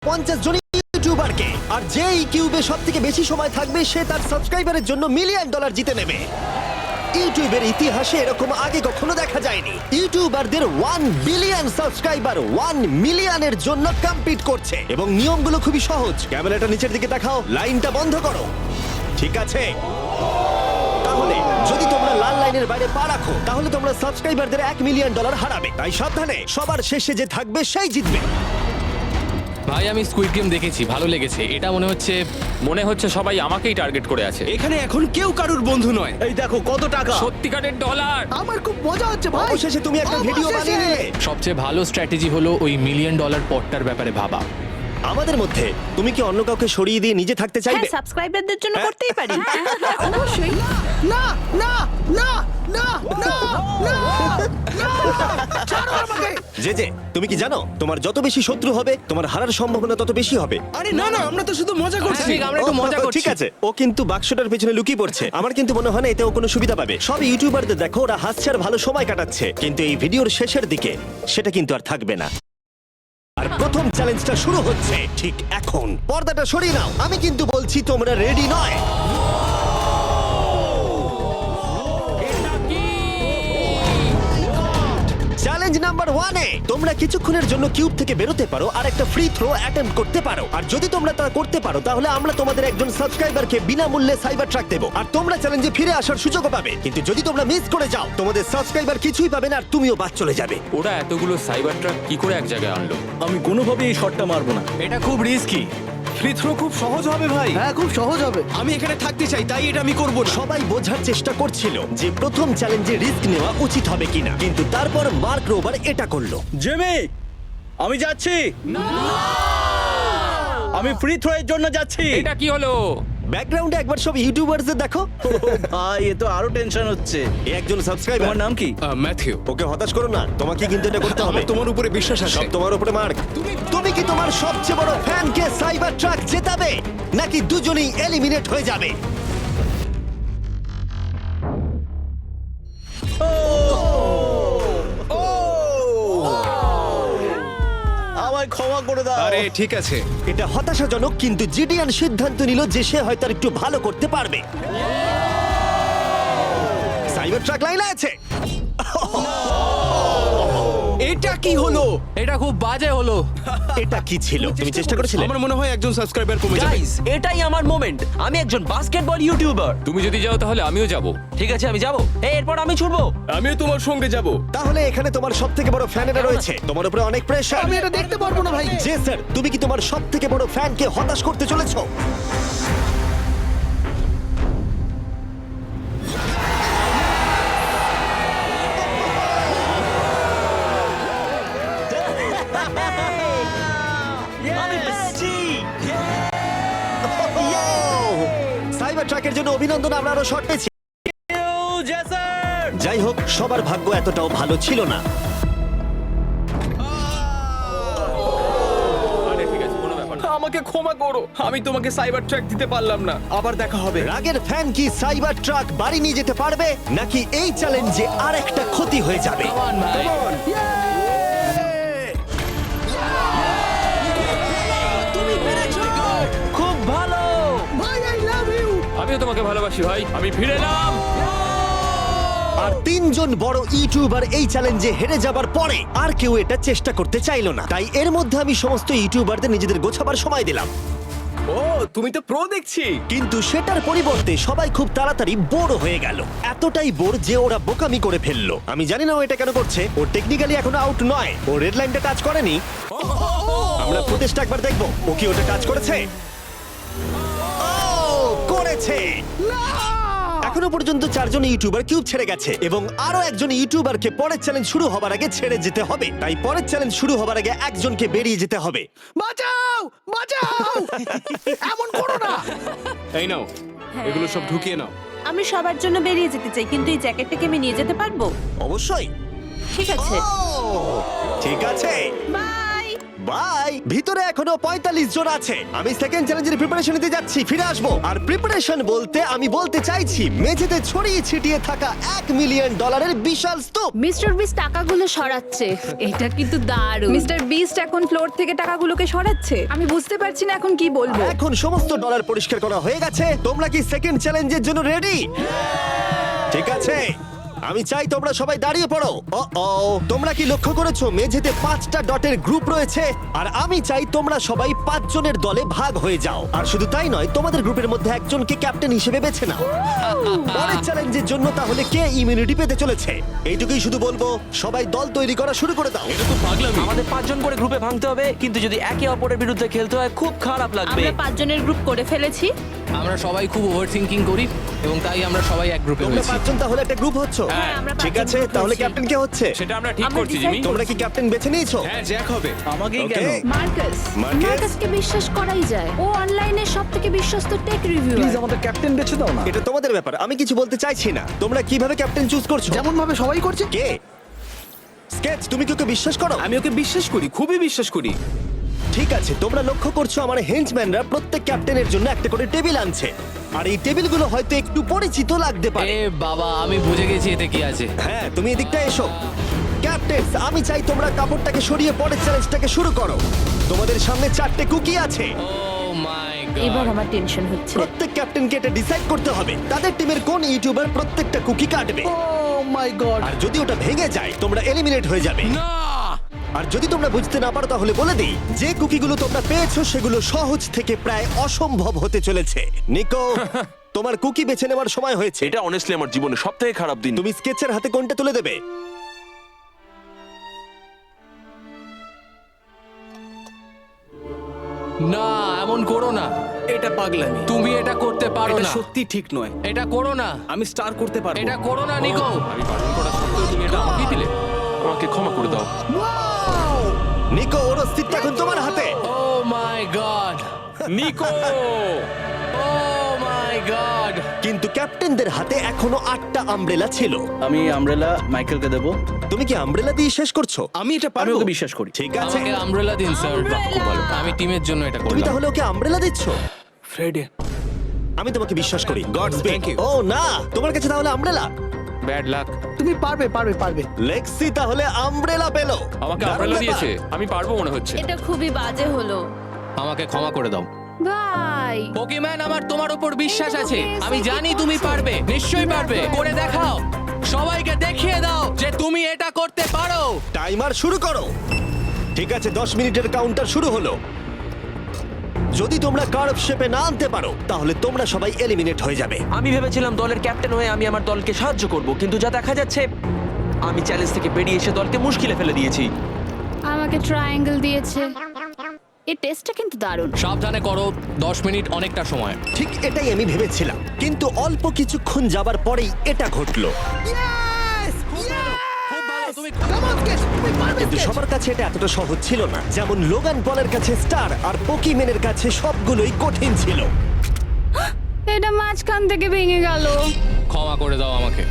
50 জন ইউটিউবারকে, আর যে এই কিউবে সব থেকে বেশি সময় থাকবে সে তার সাবস্ক্রাইবারের জন্য $1 মিলিয়ন জিতে নেবে। ইউটিউবের ইতিহাসে এরকম আগে কখনো দেখা যায়নি। ইউটিউবারদের 1 বিলিয়ন সাবস্ক্রাইবার 1 মিলিয়নের জন্য কম্পিট করছে, এবং নিয়মগুলো খুবই সহজ। ক্যামেরাটা নিচের দিকে দেখাও, লাইনটা বন্ধ করো। ঠিক আছে, তাহলে যদি তোমরা লাল লাইনের বাইরে পা রাখো তাহলে তোমরা সাবস্ক্রাইবারদের $1 মিলিয়ন হারাবে। তাই সাবধানে, সবার শেষে যে থাকবে সেই জিতবে। ভাই আমি স্কুইড গেম দেখেছি, ভালো লেগেছে। এটা মনে হচ্ছে সবাই আমাকেই টার্গেট করে আছে। এখানে এখন কেউ কারুর বন্ধু নয়। এই দেখো কত টাকা, সত্যিকারের ডলার। আমার খুব মজা হচ্ছে ভাই। অবশেষে তুমি একটা ভিডিও বানিয়ে নিলে। সবচেয়ে ভালো স্ট্র্যাটেজি হলো ওই $1 মিলিয়ন পটটার ব্যাপারে ভাবা। আমাদের মধ্যে তুমি কি অন্য কাউকে সরিয়ে দিয়ে নিজে থাকতে চাইবে? হ্যাঁ, সাবস্ক্রাইবারদের জন্য করতেই পারি। অবশ্যই। না না না না না না না, ছাড়ো আমাকে। যে তুমি কি জানো তোমার যত বেশি শত্রু হবে তোমার হারার সম্ভাবনা তত বেশি হবে? আরে না না, আমরা তো শুধু মজা করছি। হ্যাঁ, আমরা একটু মজা করছি। ঠিক আছে, ও কিন্তু বাক্সটার পেছনে লুকিয়ে পড়ছে। আমার কিন্তু মনে হয় না এতে ও কোনো সুবিধা পাবে। সব ইউটিউবারদের দেখো ওরা হাসছে আর ভালো সময় কাটাচ্ছে, কিন্তু এই ভিডিওর শেষের দিকে সেটা কিন্তু আর থাকবে না। আর প্রথম চ্যালেঞ্জটা শুরু হচ্ছে ঠিক এখন। পর্দাটা সরিয়ে নাও, আমি কিন্তু বলছি তোমরা রেডি নয়। চ্যালেঞ্জ নাম্বার 1 এ তোমরা কিছুক্ষণের জন্য কিউব থেকে বেরোতে পারো আর একটা ফ্রি থ্রো অ্যাটেম্প্ট করতে পারো। আর যদি তোমরা তা করতে পারো তাহলে আমরা তোমাদের একজন সাবস্ক্রাইবারকে বিনামূল্যে সাইবার ট্রাক দেবো, আর তোমরা চ্যালেঞ্জে ফিরে আসার সুযোগও পাবে। কিন্তু যদি তোমরা মিস করে যাও তোমাদের সাবস্ক্রাইবার কিছুই পাবে না আর তুমিও বাদ চলে যাবে। ওরা এতগুলো সাইবার ট্রাক কি করে এক জায়গায় আনলো? আমি কোনোভাবেই এই শটটা মারবো না। এটা খুব রিস্কি। ফ্রি থ্রো খুব সহজ হবে ভাই। হ্যাঁ, খুব সহজ হবে। আমি এখানে থাকতে চাই, তাই এটা আমি করব না। সবাই বোঝার চেষ্টা করছিল যে প্রথম চ্যালেঞ্জে রিস্ক নেওয়া উচিত হবে কিনা, কিন্তু তারপর মার্ক রোবার এটা করলো। জেমি, আমি যাচ্ছি। আমি ফ্রি থ্রো এর জন্য যাচ্ছি। এটা কি হলো? ব্যাকগ্রাউন্ডে একবার সব ইউটিউবারদের দেখো। ভাই, এ তো আরো টেনশন হচ্ছে। এ একজন সাবস্ক্রাইবার। তোমার নাম কি? ম্যাথিউ, ওকে হতাশ করো না, তোমাকে কিন্তু এটা করতে হবে। আমার তোমার উপরে বিশ্বাস আছে। সব তোমার উপরে মার্ক। তুমি কি তোমার সবচেয়ে বড় ফ্যানকে সাইবার ট্রাক জেতাবে নাকি দুজনেই এলিমিনেট হয়ে যাবে? আমায় ক্ষমা করে দাও। আরে ঠিক আছে। এটা হতাশাজনক, কিন্তু জিডিয়ান সিদ্ধান্ত নিল যে সে হয়তো আর একটু ভালো করতে পারবে। সাইবার ট্রাক লাইনে আছে। এটা কি হলো? এটা খুব বাজে হলো। এটা কি ছিল? তুমি চেষ্টা করেছিলে? আমার মনে হয় একজন সাবস্ক্রাইবার কমে যাবে। গাইস, এটাই আমার মোমেন্ট। আমি একজন বাস্কেটবল ইউটিউবার। তুমি যদি যাও তাহলে আমিও যাব। ঠিক আছে, আমি যাব। এরপর আমি ছুটবো। আমিও তোমার সঙ্গে যাব। তাহলে এখানে তোমার সব থেকে বড় ফ্যানেরা রয়েছে, তোমার উপরে অনেক প্রেশার। আমি এটা দেখতে পারবো না ভাই। যে স্যার, তুমি কি তোমার সব থেকে বড় ফ্যানকে হতাশ করতে চলেছো? আমি পেরেছি। সাইবার ট্রাকের জন্য অভিনন্দন, আমরা আরো শট পেয়েছি। জেসার, যাই হোক, সবার ভাগ্য এতটাও ভালো ছিল না। আরে ঠিক আছে, কোনো ব্যাপার না। আমাকে ক্ষমা করো, আমি তোমাকে সাইবার ট্র্যাক দিতে পারলাম না। আবার দেখা হবে। রাগের ফ্যান কি সাইবার ট্রাক বাড়ি নিয়ে যেতে পারবে নাকি এই চ্যালেঞ্জে আর একটা ক্ষতি হয়ে যাবে? খুব ভালো। ভাই, আই লাভ ইউ। আমিও তোমাকে ভালোবাসি ভাই, আমি ফিরে এলাম। আর 3 জন বড় ইউটিউবার এই চ্যালেঞ্জে হেরে যাবার পরে আর কেউ এটা চেষ্টা করতে চাইলো না। তাই এর মধ্যে আমি সমস্ত ইউটিউবারদের নিজেদের গোছাবার সময় দিলাম। ও, তুমি তো প্রো দেখছি। কিন্তু সেটার পরিবর্তে সবাই খুব তাড়াতাড়ি বোর হয়ে গেল। এতটাই বোর যে ওরা বোকামি করে ফেললো। আমি জানি না ও এটা কেন করছে। ও টেকনিক্যালি এখনো আউট নয়, ও রেড লাইনটা টাচ করেনি। আমরা প্রতিষ্ঠা একবার দেখবো ও কি ওটা টাচ করেছে। ও করেছে। এখনো পর্যন্ত 4 জন ইউটিউবার কিউব ছেড়ে গেছে এবং আরো একজন ইউটিউবারকে পরের চ্যালেঞ্জ শুরু হবার আগে ছেড়ে যেতে হবে। তাই পরের চ্যালেঞ্জ শুরু হবার আগে একজনকে বেরিয়ে যেতে হবে। বাঁচাও, বাঁচাও। এমন করো না। এই নাও, এগুলো সব ঢুকিয়ে নাও। আমি সবার জন্য বেরিয়ে যেতে চাই, কিন্তু এই জ্যাকেটটাকে আমি নিয়ে যেতে পারবো? অবশ্যই। ঠিক আছে, ও, ঠিক আছে। বাই। বাই। ভিতরে এখনো 45 জন আছে। আমি সেকেন্ড চ্যালেঞ্জের প্রিপারেশন নিতে যাচ্ছি, ফিরে আসবো। আর প্রিপারেশন বলতে আমি বলতে চাইছি মেঝেতে ছড়িয়ে ছিটিয়ে থাকা $1 মিলিয়ন বিশাল স্তূপ। মিস্টার বিস টাকাগুলো সরাচ্ছে এটা কিন্তু দারুণ মিস্টার বিস্ট এখন ফ্লোর থেকে টাকাগুলোকে সরাচ্ছে। আমি বুঝতে পারছি না এখন কি বলবো। এখন সমস্ত ডলার পরিষ্কার করা হয়ে গেছে। তোমরা কি সেকেন্ড চ্যালেঞ্জের জন্য রেডি? ঠিক আছে, আমি চাই তোমরা সবাই দাঁড়িয়ে পড়ো। তোমরা কি লক্ষ্য করেছো মেঝেতে 5টা ডটের গ্রুপ রয়েছে? আর আমি চাই তোমরা সবাই 5 জনের দলে ভাগ হয়ে যাও। আর শুধু তাই নয়, তোমাদের গ্রুপের মধ্যে একজনকে ক্যাপ্টেন হিসেবে বেছে নাও। পরের চ্যালেঞ্জের জন্য তাহলে কে ইমিউনিটি পেতে চলেছে? এইটুকুই শুধু বলবো, সবাই দল তৈরি করা শুরু করে দাও। আমাদের 5 জন করে গ্রুপে ভাঙতে হবে, কিন্তু যদি একে অপরের বিরুদ্ধে খেলতে হয় খুব খারাপ লাগবে। আমরা 5 জনের গ্রুপ করে ফেলেছি আমরা সবাই খুব ওভার থিঙ্কিং করি এবং তাই আমরা সবাই এক গ্রুপে তোমরা হয়েছি। 5 জন তাহলে একটা গ্রুপ হচ্ছ। হ্যাঁ, আমরা ঠিক 5 জন আছে, group তাহলে হয়েছি। ক্যাপ্টেন কে হচ্ছে? সেটা আমরা ঠিক আমরা করছি decide জিমি। তোমরা কি ক্যাপ্টেন বেছে নিয়েছো? হ্যাঁ জ্যাক হবে। আমাকেই Okay. কেন? Marcus Marcus? মার্কাসকে বিশ্বাস করাই যায়। ও অনলাইনে সবথেকে বিশ্বস্ত টেক রিভিউয়ার। আমাদের ক্যাপ্টেন বেছে দাও না। এটা তোমাদের ব্যাপার, আমি কিছু বলতে চাইছি না। তোমরা কিভাবে ক্যাপ্টেন চুজ করছো? যেমন ভাবে সবাই করছে। কে? স্কেচ, তুমি কি ওকে বিশ্বাস করো? আমি ওকে বিশ্বাস করি, খুবই বিশ্বাস করি। ঠিক আছে, তোমরা লক্ষ্য করছো আমার হেঞ্চম্যানরা প্রত্যেক ক্যাপ্টেনের জন্য একটা করে টেবিল আনছে। আর এই টেবিলগুলো হয়তো একটু পরিচিত লাগতে পারে। এ বাবা, আমি বুঝে গেছি এতে কি আছে। হ্যাঁ, তুমি এদিকটা এসো। ক্যাপ্টেন্স, আমি চাই তোমরা কাপড়টাকে সরিয়ে পরের চ্যালেঞ্জটাকে শুরু করো। তোমাদের সামনে 4টে কুকি আছে। ও মাই এবার গড। আমার টেনশন হচ্ছে। প্রত্যেক ক্যাপ্টেনকে এটা ডিসাইড করতে হবে তাদের টিমের কোন ইউটিউবার প্রত্যেকটা কুকি কাটবে। ও মাই গড। আর যদি ওটা ভেঙে যায় তোমরা এলিমিনেট হয়ে যাবে। না! আর যদি তোমরা বুঝতে না পারো তাহলে বলে দিই, যে কুকিগুলো তোমরা পেয়েছো সেগুলো সহজ থেকে প্রায় অসম্ভব হতে চলেছে। নিকো, তোমার কুকি বেছে নেওয়ার সময় হয়েছে। এটা অনেস্টলি আমার জীবনে সবথেকে খারাপ দিন। তুমি স্কেচের হাতে কোনটা তুলে দেবে? না, এমন করো না। এটা পাগলামি। তুমি এটা করতে পারো এটা না। সত্যি ঠিক নয়। এটা করো না। আমি স্টার করতে পারবো। এটা করো না নিকো। আমি বারণ করা সত্ত্বেও তুমি এটা আমাকেই দিলে। আমাকে ক্ষমা করে দাও। নিকো, ওর অস্তিত্ব এখন তোমার হাতে। ও my god. Nicco! O my god. কিন্তু ক্যাপ্টেনদের হাতে এখনো 8টা আমব্রেলা ছিল। আমি আমব্রেলা মাইকেলকে দেবো। তুমি কি আমব্রেলা দিয়ে শেষ করছো? আমি এটা আমি পারবো। ওকে বিশ্বাস করি। ঠিক আছে, আমাকে আমব্রেলা দিন স্যার। খুব ভালো। আমি টিমের জন্য এটা তুমি করলাম। তাহলে ওকে আমব্রেলা দিচ্ছ? ফ্রেডে। আমি তোমাকে বিশ্বাস করি। God speak. Thank you. ও না, তোমার কাছে তাহলে আমব্রেলা। Bad luck. তুমি পারবে পারবে পারবে। লেক্সি তাহলে আমব্রেলা পেলো। আমাকে দারুণ আমব্রেলা ব্যাপার। দিয়েছে। আমি পারবো মনে হচ্ছে। এটা খুবই বাজে হলো আমাকে ক্ষমা করে দাও। ভাই। পোকিম্যান, আমার তোমার উপর বিশ্বাস আছে। আমি জানি তুমি পারবে, নিশ্চয়ই পারবে। করে দেখাও, সবাইকে দেখিয়ে দাও যে তুমি এটা করতে পারো। টাইমার শুরু করো। ঠিক আছে, 10 মিনিটের কাউন্টার শুরু হলো। যদি তোমরা কার্ভ শেপে না আনতে পারো তাহলে তোমরা সবাই এলিমিনেট হয়ে যাবে। আমি ভেবেছিলাম দলের ক্যাপ্টেন হয়ে আমি আমার দলকে সাহায্য করব, কিন্তু যা দেখা যাচ্ছে আমি চ্যালেঞ্জ থেকে বেরিয়ে এসে দলকে মুশকিলে ফেলে দিয়েছি। আমাকে ট্রায়াঙ্গেল দিয়েছে। এই টেস্টটা কিন্তু দারুণ। সাবধানে করো, 10 মিনিট অনেকটা সময়। ঠিক এটাই আমি ভেবেছিলাম, কিন্তু অল্প কিছুক্ষণ যাবার পরেই এটা ঘটলো। খুব ভালো, তুমি Come on, Sketch, তুমি পারবে, কিন্তু Sketch। সবার কাছে এটা এতটা সহজ ছিল না। যেমন লোগান পলের কাছে স্টার আর পোকিম্যানের কাছে সবগুলোই কঠিন ছিল। এটা মাঝখান থেকে ভেঙে গেল। ক্ষমা করে দাও আমাকে।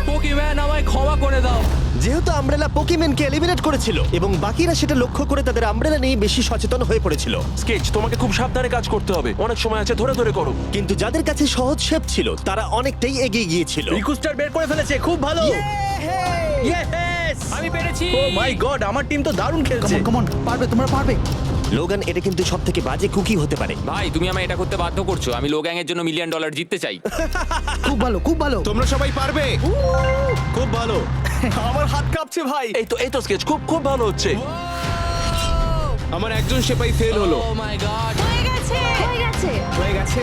পোকিম্যান, আমায় ক্ষমা করে দাও। যেহেতু আমব্রেলা পোকিম্যানকে এলিমিনেট করেছিল এবং বাকিরা সেটা লক্ষ্য করে তাদের আমব্রেলা নিয়ে বেশি সচেতন হয়ে পড়েছিল। স্কেচ, তোমাকে খুব সাবধানে কাজ করতে হবে। অনেক সময় আছে, ধরে ধরে করো। কিন্তু যাদের কাছে সহজ শেপ ছিল তারা অনেকটাই এগিয়ে গিয়েছিল। রিকুস্টার বের করে ফেলেছে, খুব ভালো। ইয়েস! আমি পেরেছি। ও মাই গড, আমার টিম তো দারুণ Come খেলছে। on, come on, পারবে, তোমরা পারবে। লোগান, এটা কিন্তু সব থেকে বাজে কুকি হতে পারে। ভাই, তুমি আমায় এটা করতে বাধ্য করছো। আমি লো গ্যাং এর জন্য $1 মিলিয়ন জিততে চাই। খুব ভালো, খুব ভালো। তোমরা সবাই পারবে। খুব ভালো। আমার হাত কাঁপছে ভাই। এই তো স্কেচ, খুব খুব ভালো হচ্ছে। আমার একজন সেপাই ফেল হলো। Oh my god. হয়ে গেছে হয়ে গেছে। হয়ে গেছে।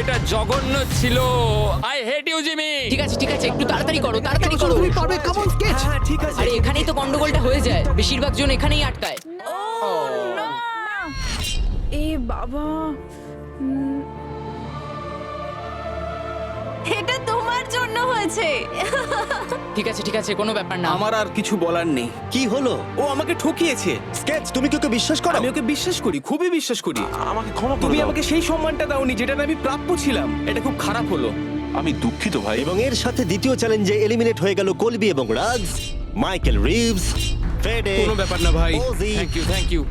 এটা জঘন্য ছিল। I hate you Jimmy. ঠিক আছে একটু তাড়াতাড়ি করো, তাড়াতাড়ি করো। তুমি পারবে, come on, Sketch। হ্যাঁ ঠিক আছে। আরে এখানেই তো গন্ডগোলটা হয়ে যায়, বেশিরভাগ জন এখানেই আটকায়। এ বাবা, এটা তোমার জন্য হয়েছে। ঠিক আছে কোনো ব্যাপার না। আমার আর কিছু বলার নেই। কি হলো? ও আমাকে ঠকিয়েছে। স্কেচ, তুমি কি ওকে বিশ্বাস করো? আমি ওকে বিশ্বাস করি, খুবই বিশ্বাস করি। আমাকে ক্ষমা করে তুমি দাও। আমাকে সেই সম্মানটা দাওনি যেটা আমি প্রাপ্য ছিলাম। এটা খুব খারাপ হলো। আমি দুঃখিত ভাই। এবং এর সাথে দ্বিতীয় চ্যালেঞ্জে এলিমিনেট হয়ে গেল কলবি এবং রাজ, মাইকেল রিভস, ফেডে, কোনো ব্যাপার না ভাই। ওজি, থ্যাংক ইউ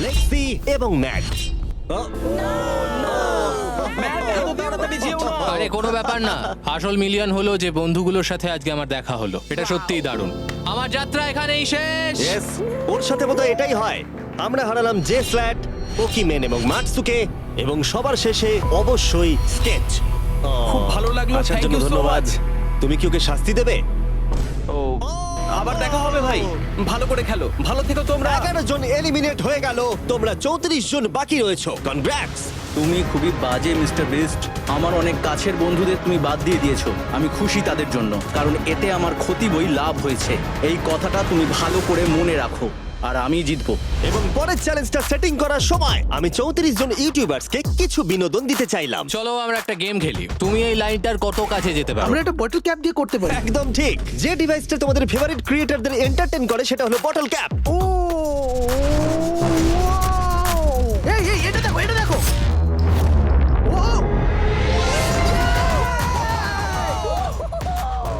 লেক্সি এবং ম্যাট। এত তাড়াতাড়ি যেও না। আরে কোনো ব্যাপার না, আসল মিলিয়ন হলো যে বন্ধুগুলোর সাথে আজকে আমার দেখা হলো। এটা সত্যিই দারুণ। আমার যাত্রা এখানেই শেষ। ইয়েস, ওর সাথে বোধহয় এটাই হয়। আমরা হারালাম জে ফ্ল্যাট, পোকিমেন এবং মাটসুকে, এবং সবার শেষে অবশ্যই স্কেচ। খুব ভালো লাগলো, আসার থ্যাংক জন্য ইউ সো ধন্যবাদ। মাচ। তুমি কি ওকে শাস্তি দেবে? আবার দেখা হবে ভাই, ভালো করে খেলো, ভালো থেকো তোমরা। 11 জন এলিমিনেট হয়ে গেল, তোমরা 34 জন বাকি রয়েছো। কনগ্রাটস। তুমি খুবই বাজে মিস্টার বিস্ট। আমার অনেক কাছের বন্ধুদের তুমি বাদ দিয়ে দিয়েছো। আমি খুশি তাদের জন্য, কারণ এতে আমার ক্ষতি বই লাভ হয়েছে। এই কথাটা তুমি ভালো করে মনে রাখো, আর আমি জিতবো। এবং পরের চ্যালেঞ্জটা সেটিং করার সময় আমি 34 জন ইউটিউবার্সকে কিছু বিনোদন দিতে চাইলাম। চলো আমরা একটা গেম খেলি। তুমি এই লাইনটার কত কাছে যেতে পারো? আমরা একটা বটল ক্যাপ দিয়ে করতে পারি। একদম ঠিক। যে ডিভাইসটা তোমাদের ফেভারিট ক্রিয়েটরদের এন্টারটেইন করে সেটা হলো বটল ক্যাপ। ও এই এই এটা দেখো, এটা দেখো। ও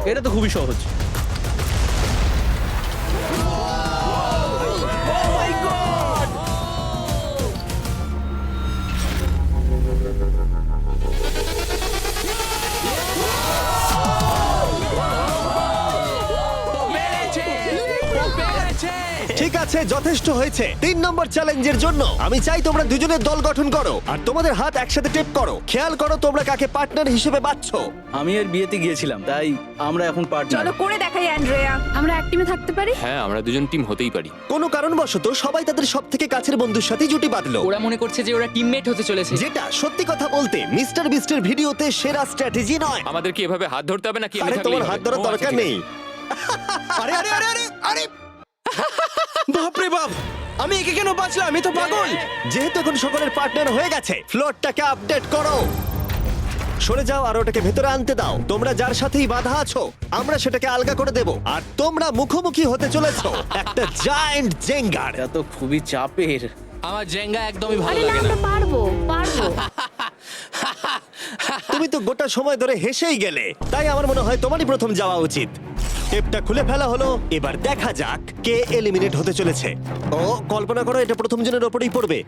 এটা তো খুবই সহজ। ঠিক আছে, যথেষ্ট হয়েছে। 3 নম্বর চ্যালেঞ্জের জন্য আমি চাই তোমরা দুজনের দল গঠন করো আর তোমাদের হাত একসাথে টেপ করো। খেয়াল করো তোমরা কাকে পার্টনার হিসেবে বাছছো। আমি এর বিয়েতে গিয়েছিলাম, তাই আমরা এখন পার্টনার। চলো করে দেখাই অ্যান্ড্রেয়া। আমরা এক টিমে থাকতে পারি? হ্যাঁ আমরা দুজন টিম হতেই পারি। কোনো কারণবশত সবাই তাদের সবথেকে কাছের বন্ধুর সাথে জুটি বাঁধলো, ওরা মনে করছে যে ওরা টিমমেট হতে চলেছে। যেটা সত্যি কথা বলতে মিস্টার বিস্টের ভিডিওতে সেরা স্ট্র্যাটেজি নয়। আমাদের কি এভাবে হাত ধরতে হবে নাকি আরে তোমার হাত ধরার দরকার নেই। আরে আরে আরে আরে আরে বাপরে বাপ, আমি একে কেন বাঁচলাম? আমি তো পাগল। যেহেতু এখন সকলের পার্টনার হয়ে গেছে, ফ্লোরটাকে আপডেট করো। সরে যাও আর ওটাকে ভেতরে আনতে দাও। তোমরা যার সাথেই বাধা আছো আমরা সেটাকে আলগা করে দেব, আর তোমরা মুখোমুখি হতে চলেছো একটা জায়ান্ট জেঙ্গার। এটা তো খুবই চাপের। আমার জেঙ্গা একদমই ভালো আরে না, লাগে না। আমরা পারবো পারবো। তুমি তো গোটা সময় ধরে হেসেই গেলে, তাই আমার মনে হয় তোমারই প্রথম যাওয়া উচিত। টেপটা খুলে ফেলা হলো, এবার দেখা যাক কে এলিমিনেট হতে চলেছে। ও কল্পনা করো এটা প্রথম জনের ওপরেই পড়বে।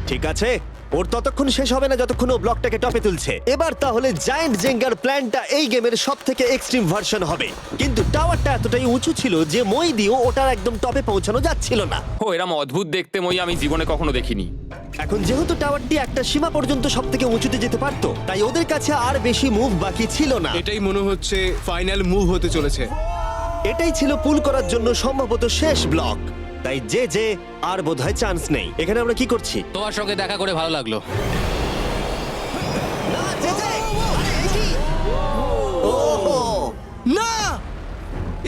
ঠিক আছে, ওর ততক্ষণ শেষ হবে না যতক্ষণ ও ব্লকটাকে টপে তুলছে। এবার তাহলে জায়ান্ট জেঙ্গার প্ল্যানটা এই গেমের সবথেকে এক্সট্রিম ভার্সন হবে, কিন্তু টাওয়ারটা এতটাই উঁচু ছিল যে মই দিয়েও ওটার একদম টপে পৌঁছানো যাচ্ছিল না। ও এরম অদ্ভুত দেখতে মই আমি জীবনে কখনো দেখিনি। এখন যেহেতু টাওয়ারটি একটা সীমা পর্যন্ত সবথেকে উঁচুতে যেতে পারতো, তাই ওদের কাছে আর বেশি মুভ বাকি ছিল না। এটাই মনে হচ্ছে ফাইনাল মুভ হতে চলেছে। এটাই ছিল পুল করার জন্য সম্ভবত শেষ ব্লক, তাই যে আর বোধহয় চান্স নেই। এখানে আমরা কি করছি? তোমার সঙ্গে দেখা করে ভালো লাগলো। না,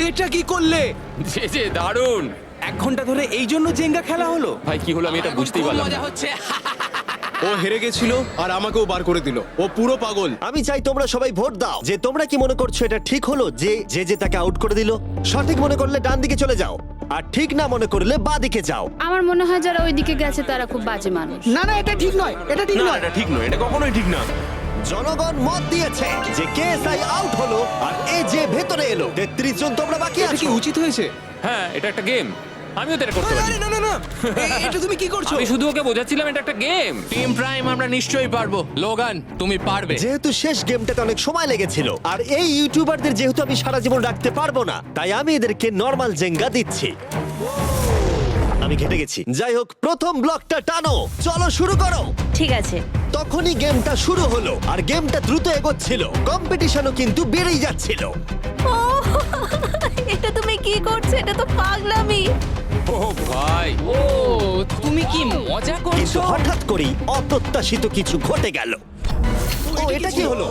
এটা কি করলে? যে দারুণ। 1 ঘন্টা ধরে এই জন্য জেঙ্গা খেলা হলো? ভাই কি হলো আমি এটা বুঝতেই খুব পারলাম মজা না। হচ্ছে। ও হেরে গেছিল আর আমাকেও বার করে দিল। ও পুরো পাগল। আমি চাই তোমরা সবাই ভোট দাও যে তোমরা কি মনে করছো এটা ঠিক হলো যে তাকে আউট করে দিল। সঠিক মনে করলে ডান দিকে চলে যাও, আর ঠিক না মনে করলে বাঁ দিকে যাও। আমার মনে হয় যারা ওইদিকে গেছে তারা খুব বাজে মানুষ। না না, এটা ঠিক নয়, এটা ঠিক না নয়। এটা ঠিক নয়, এটা কখনোই ঠিক না। জনগণ মত দিয়েছে যে কেএসআই আউট হলো আর এ যে ভেতরে এলো। 33 জন তোমরা বাকি এটা কি আছো। উচিত হয়েছে? হ্যাঁ এটা একটা গেম, আমিও তো এটা করতে পারি। আরে না না না, এটা তুমি কি করছো? আমি শুধু ওকে বোঝাচ্ছিলাম এটা একটা গেম। টিম প্রাইম আমরা নিশ্চয়ই পারবো। লোগান তুমি পারবে। যেহেতু শেষ গেমটাতে অনেক সময় লেগেছিল আর এই ইউটিউবারদের যেহেতু আমি সারা জীবন রাখতে পারবো না, তাই আমি এদেরকে নর্মাল জেঙ্গা দিচ্ছি। আমি ঘেটে গেছি। যাই হোক, প্রথম ব্লকটা টানো, চলো শুরু করো। ঠিক আছে। তখনই গেমটা শুরু হলো আর গেমটা দ্রুত এগোচ্ছিল, কম্পিটিশনও কিন্তু বেড়েই যাচ্ছিল। এটা তুমি কি করছো? এটা তো পাগলামি। ও ভাই, ও তুমি কি মজা কিন্তু করছো? হঠাৎ করেই অপ্রত্যাশিত কিছু ঘটে গেল। ও এটা কি হলো?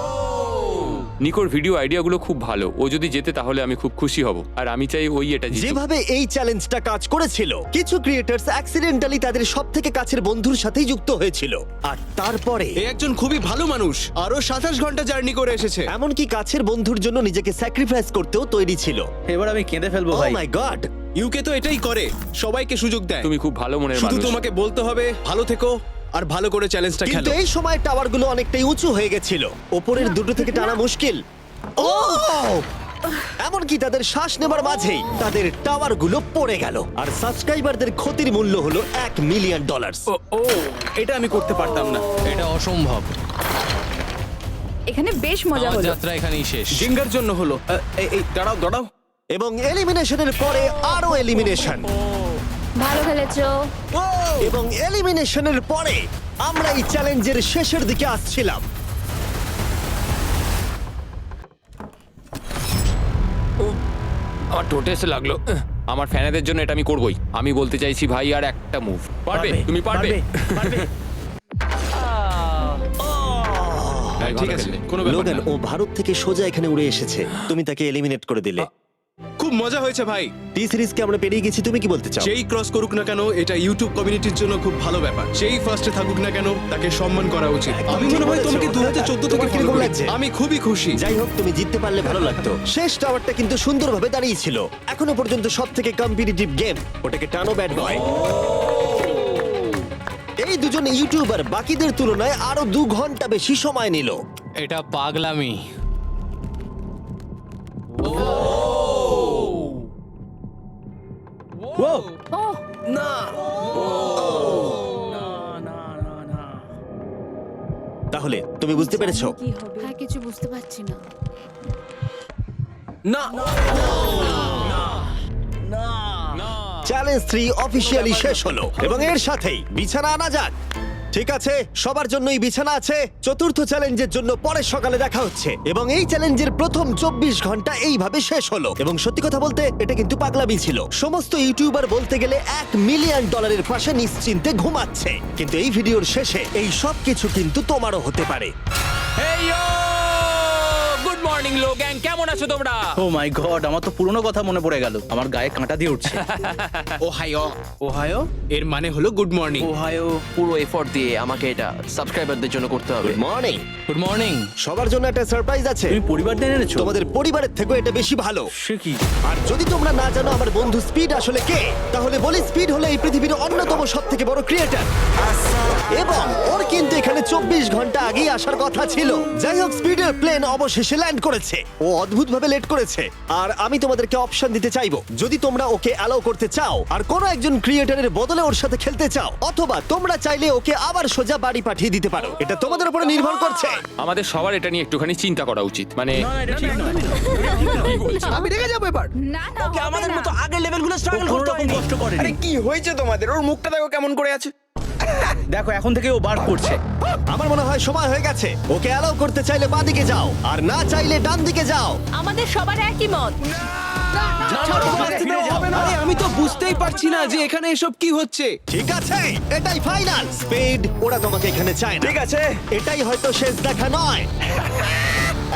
নিকোর ভিডিও আইডিয়াগুলো খুব ভালো। ও যদি জেতে তাহলে আমি খুব খুশি হব, আর আমি চাই ওই এটা জিতুক। যেভাবে এই চ্যালেঞ্জটা কাজ করেছিল, কিছু ক্রিয়েটার্স অ্যাক্সিডেন্টালি তাদের সবথেকে কাছের বন্ধুর সাথেই যুক্ত হয়েছিল, আর তারপরে এ একজন খুবই ভালো মানুষ, আরো 27 ঘন্টা জার্নি করে এসেছে। এমনকি কাছের বন্ধুর জন্য নিজেকে স্যাক্রিফাইস করতেও তৈরি ছিল। এবার আমি কেঁদে ফেলবো ও ভাই। মাই গড! ইউকে তো এটাই করে, সবাইকে সুযোগ দেয়। তুমি খুব ভালো মনের শুধু মানুষ। তোমাকে বলতে হবে ভালো থেকো আর ভালো করে চ্যালেঞ্জটা কিন্তু খেলো। এই সময় টাওয়ারগুলো অনেকটাই উঁচু হয়ে গেছিল, ওপরের দুটো থেকে টানা মুশকিল। ও এমনকি তাদের শ্বাস নেবার মাঝেই তাদের টাওয়ারগুলো পড়ে গেল আর সাবস্ক্রাইবারদের ক্ষতির মূল্য হলো $1 মিলিয়ন। ও এটা আমি করতে পারতাম না। এটা অসম্ভব। এখানে বেশ মজা আমার হলো। যাত্রা এখানেই শেষ। জিঙ্গার জন্য হলো। এই দাঁড়াও দাঁড়াও। এবং এলিমিনেশনের পরে আরো এলিমিনেশন, ভালো খেলেছো। এবং এলিমিনেশনের পরে আমরা এই চ্যালেঞ্জের শেষের দিকে আসছিলাম। আমার টোটে এসে লাগলো। আমার ফ্যানেদের জন্য এটা আমি করবই। আমি বলতে চাইছি ভাই, আর একটা মুভ পারবে, তুমি পারবে। ঠিক আছে, কোনো ব্যাপার লোগান, না। ও ভারত থেকে সোজা এখানে উড়ে এসেছে, তুমি তাকে এলিমিনেট করে দিলে। খুব মজা হয়েছে ভাই। টি সিরিজকে আমরা পেরিয়ে গেছি, তুমি কি বলতে চাও? যেই ক্রস করুক না কেন, এটা ইউটিউব কমিউনিটির জন্য খুব ভালো ব্যাপার। যেই ফার্স্টে থাকুক না কেন, তাকে সম্মান করা উচিত। আমি মনে হয় তোমাকে 2014 থেকে তোমার ফলো কিরকম করি। লাগছে? আমি খুবই খুশি। যাই হোক, তুমি জিততে পারলে ভালো লাগতো। শেষ টাওয়ারটা কিন্তু সুন্দরভাবে দাঁড়িয়ে ছিল। এখনো পর্যন্ত সব থেকে কম্পিটিটিভ গেম, ওটাকে টানো ব্যাড বয়। এই দুজন ইউটিউবার বাকিদের তুলনায় আরো 2 ঘন্টা বেশি সময় নিল। এটা পাগলামি। তাহলে তুমি বুঝতে পেরেছো? কি হবে? হ্যাঁ, কিছু বুঝতে পারছি না। চ্যালেঞ্জ 3 অফিসিয়ালি শেষ হলো এবং এর সাথেই বিছানা আনা যাক। ঠিক আছে, সবার জন্যই বিছানা আছে। চতুর্থ চ্যালেঞ্জের জন্য পরের সকালে দেখা হচ্ছে এবং এই চ্যালেঞ্জের প্রথম 24 ঘন্টা এইভাবে শেষ হলো। এবং সত্যি কথা বলতে এটা কিন্তু পাগলামি ছিল। সমস্ত ইউটিউবার বলতে গেলে $1 মিলিয়ন পাশে নিশ্চিন্তে ঘুমাচ্ছে। কিন্তু এই ভিডিওর শেষে এই সব কিছু কিন্তু তোমারও হতে পারে। গুড মর্নিং লোগ্যাং, কেমন আছো তোমরা? ও মাই গড, আমার তো পুরনো কথা মনে পড়ে গেল। আমার গায়ে কাঁটা দিয়ে উঠছে। ওহাইও। ওহাইও এর মানে হলো গুড মর্নিং। ওহাইও। পুরো এফোর্ট দিয়ে আমাকে এটা সাবস্ক্রাইবারদের জন্য করতে হবে। Good morning. Good morning. সবার জন্য একটা সারপ্রাইজ আছে। তুমি পরিবার নিয়ে এনেছো? তোমাদের পরিবারের থেকেও এটা বেশি ভালো। সে কি? আর যদি তোমরা না জানো আমার বন্ধু স্পিড আসলে কে, তাহলে বলি স্পিড হলো এই পৃথিবীর অন্যতম সবথেকে বড় ক্রিয়েটর এবং ওর কিন্তু এখানে 24 ঘন্টা আগেই আসার কথা ছিল। যাই হোক, স্পিডের প্লেন অবশেষে ল্যান্ড করেছে। ও অদ্ভুতভাবে লেট করেছে। আর আমি তোমাদেরকে অপশন দিতে চাইবো, যদি তোমরা ওকে অ্যালাউ করতে চাও আর কোনো একজন ক্রিয়েটরের বদলে ওর সাথে খেলতে চাও, অথবা তোমরা চাইলে ওকে আবার সোজা বাড়ি পাঠিয়ে দিতে পারো। এটা তোমাদের উপরে নির্ভর করছে। আমাদের সবার এটা নিয়ে একটুখানি চিন্তা করা উচিত। মানে না, এটা ঠিক নয়। কি বলছো? আমি রেগে যাবো এবার। না না, হবে আমাদের না। মতো আগের লেভেলগুলো ও স্ট্রাগল কোনো করতে রকম হয়নি। কষ্ট করেনি। আরে কি হয়েছে তোমাদের? ওর মুখটা দেখো কেমন করে আছে। দেখো, এখন থেকে ও বার করছে। আমার মনে হয় সময় হয়ে গেছে। ওকে অ্যালাউ করতে চাইলে বাঁদিকে যাও, আর না চাইলে ডান দিকে যাও। আমাদের সবার একই মত। আরে আমি তো বুঝতেই পারছি না যে এখানে এসব কি হচ্ছে। ঠিক আছে, এটাই ফাইনাল। স্পিড, ওরা তোমাকে এখানে চায় না। ঠিক আছে, এটাই হয়তো শেষ দেখা নয়।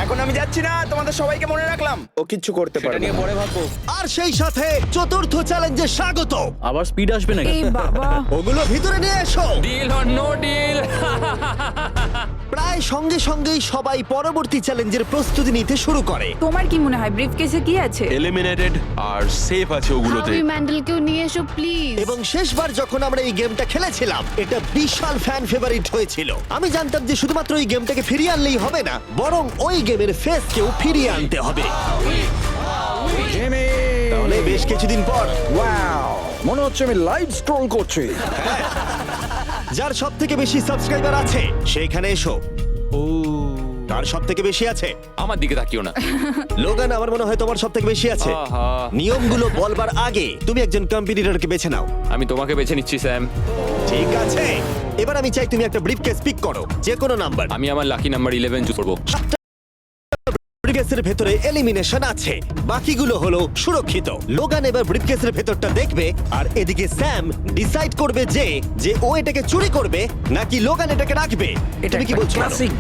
এখন আমি যাচ্ছি না, তোমাদের সবাইকে মনে রাখলাম। ও কিচ্ছু করতে এটা পারে নিয়ে না। পরে ভাববো। আর সেই সাথে চতুর্থ চ্যালেঞ্জে স্বাগত। আবার স্পিড আসবে নাকি? এই বাবা, ওগুলো ভিতরে নিয়ে এসো। Deal or no deal? প্রায় সঙ্গে সঙ্গেই সবাই পরবর্তী চ্যালেঞ্জের প্রস্তুতি নিতে শুরু করে। তোমার কি মনে হয় ব্রিফকেসে কি আছে? এলিমিনেটেড আর সেফ আছে ওগুলোতে। হাবি ম্যান্ডেলকেও নিয়ে এসো প্লিজ। এবং শেষবার যখন আমরা এই গেমটা খেলেছিলাম, এটা বিশাল ফ্যান ফেভারিট হয়েছিল। আমি জানতাম যে শুধুমাত্র এই গেমটাকে ফিরিয়ে আনলেই হবে না, বরং ওই গেমের ফেসকেও ফিরিয়ে আনতে হবে। তাহলে বেশ কিছুদিন পর ওয়াও, মনে হচ্ছে আমি লাইভ স্ক্রল করছি। যার সব থেকে বেশি সাবস্ক্রাইবার আছে সেইখানে এসো। কার সব থেকে বেশি আছে? আমার দিকে তাকিও না। লোগান, আমার মনে হয় তোমার সব থেকে বেশি আছে। আহা। নিয়মগুলো বলবার আগে তুমি একজন কম্পিটিটরকে বেছে নাও। আমি তোমাকে বেছে নিচ্ছি স্যাম। ঠিক আছে, এবার আমি চাই তুমি একটা ব্রিফকেস পিক করো, যে কোনো নাম্বার। আমি আমার লাকি নাম্বার 11 চুজ করবো। ব্রিফকেসের ভেতরে এলিমিনেশন আছে, বাকিগুলো হলো সুরক্ষিত। লোগান এবার ব্রিফকেসের ভেতরটা দেখবে আর এদিকে স্যাম ডিসাইড করবে যে ও এটাকে চুরি করবে নাকি লোগান এটাকে রাখবে। তুমি কি বলছো?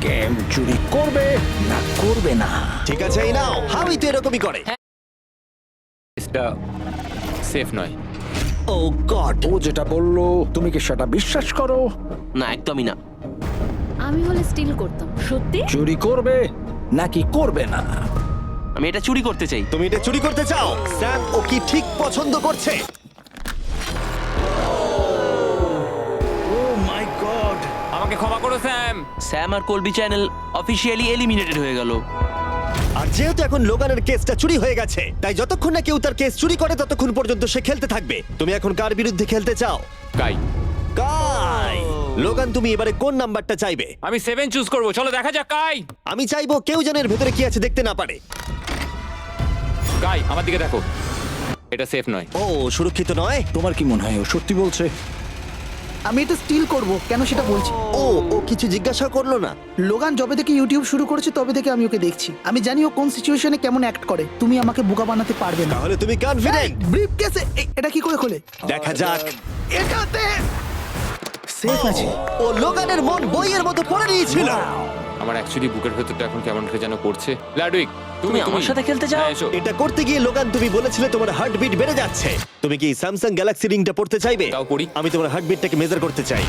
গেম, চুরি করবে না করবে না। ঠিক আছে, এই নাও। হাবি তো এরকমই করে। এটা সেফ নয়। ও গড, ও যেটা বললো তুমি কি সেটা বিশ্বাস করো? না, একদমই না। আমি হলে স্টিল করতাম। সত্যি? চুরি করবে নাকি করবে না? আমি এটা চুরি করতে চাই। তুমি এটা চুরি করতে চাও? স্যাম ও কি ঠিক পছন্দ করছে? ও মাই গড। আমাকে ক্ষমা করো স্যাম। স্যাম আর কলবি চ্যানেল অফিসিয়ালি এলিমিনেটেড হয়ে গেল। আর যেহেতু এখন লোগানের কেসটা চুরি হয়ে গেছে, তাই যতক্ষণ না কেউ তার কেস চুরি করে ততক্ষণ পর্যন্ত সে খেলতে থাকবে। তুমি এখন কার বিরুদ্ধে খেলতে চাও? কাই, কাই। লোগান, তুমি এবারে কোন নাম্বারটা চাইবে? আমি 7 চুজ করব। চলো দেখা যাক কাই। আমি চাইবো কেউ যেন এর ভেতরে কি আছে দেখতে না পারে। কাই, আমার দিকে দেখো। এটা সেফ নয়। ও, সুরক্ষিত নয়। তোমার কি মনে হয় ও সত্যি বলছে? আমি এটা স্টিল করব, কেন সেটা বলছি। ও ও কিছু জিজ্ঞাসা করলো না। লোগান যবে থেকে ইউটিউব শুরু করেছে তবে থেকে আমি ওকে দেখছি। আমি জানি ও কোন সিচুয়েশনে কেমন অ্যাক্ট করে। তুমি আমাকে বোকা বানাতে পারবে না। তাহলে তুমি কনফিডেন্ট? ব্রিফ কেসে এটা কি করে খোলে? দেখা যাক। এটাতে সেফ আছে। ও লোগানের মন বইয়ের মতো পড়ে নিয়েছিল। আমার অ্যাকচুয়ালি বুকের ভেতরটা এখন কেমন করে যেন করছে। লাডুইক, তুমি আমার সাথে খেলতে চাও? হ্যাঁ, এসো। এটা করতে গিয়ে লোগান তুমি বলেছিলে তোমার হার্টবিট বেড়ে যাচ্ছে। তুমি কি স্যামসাং গ্যালাক্সি রিংটা পড়তে চাইবে? দাও পড়ি। আমি তোমার হার্টবিটটাকে মেজার করতে চাই।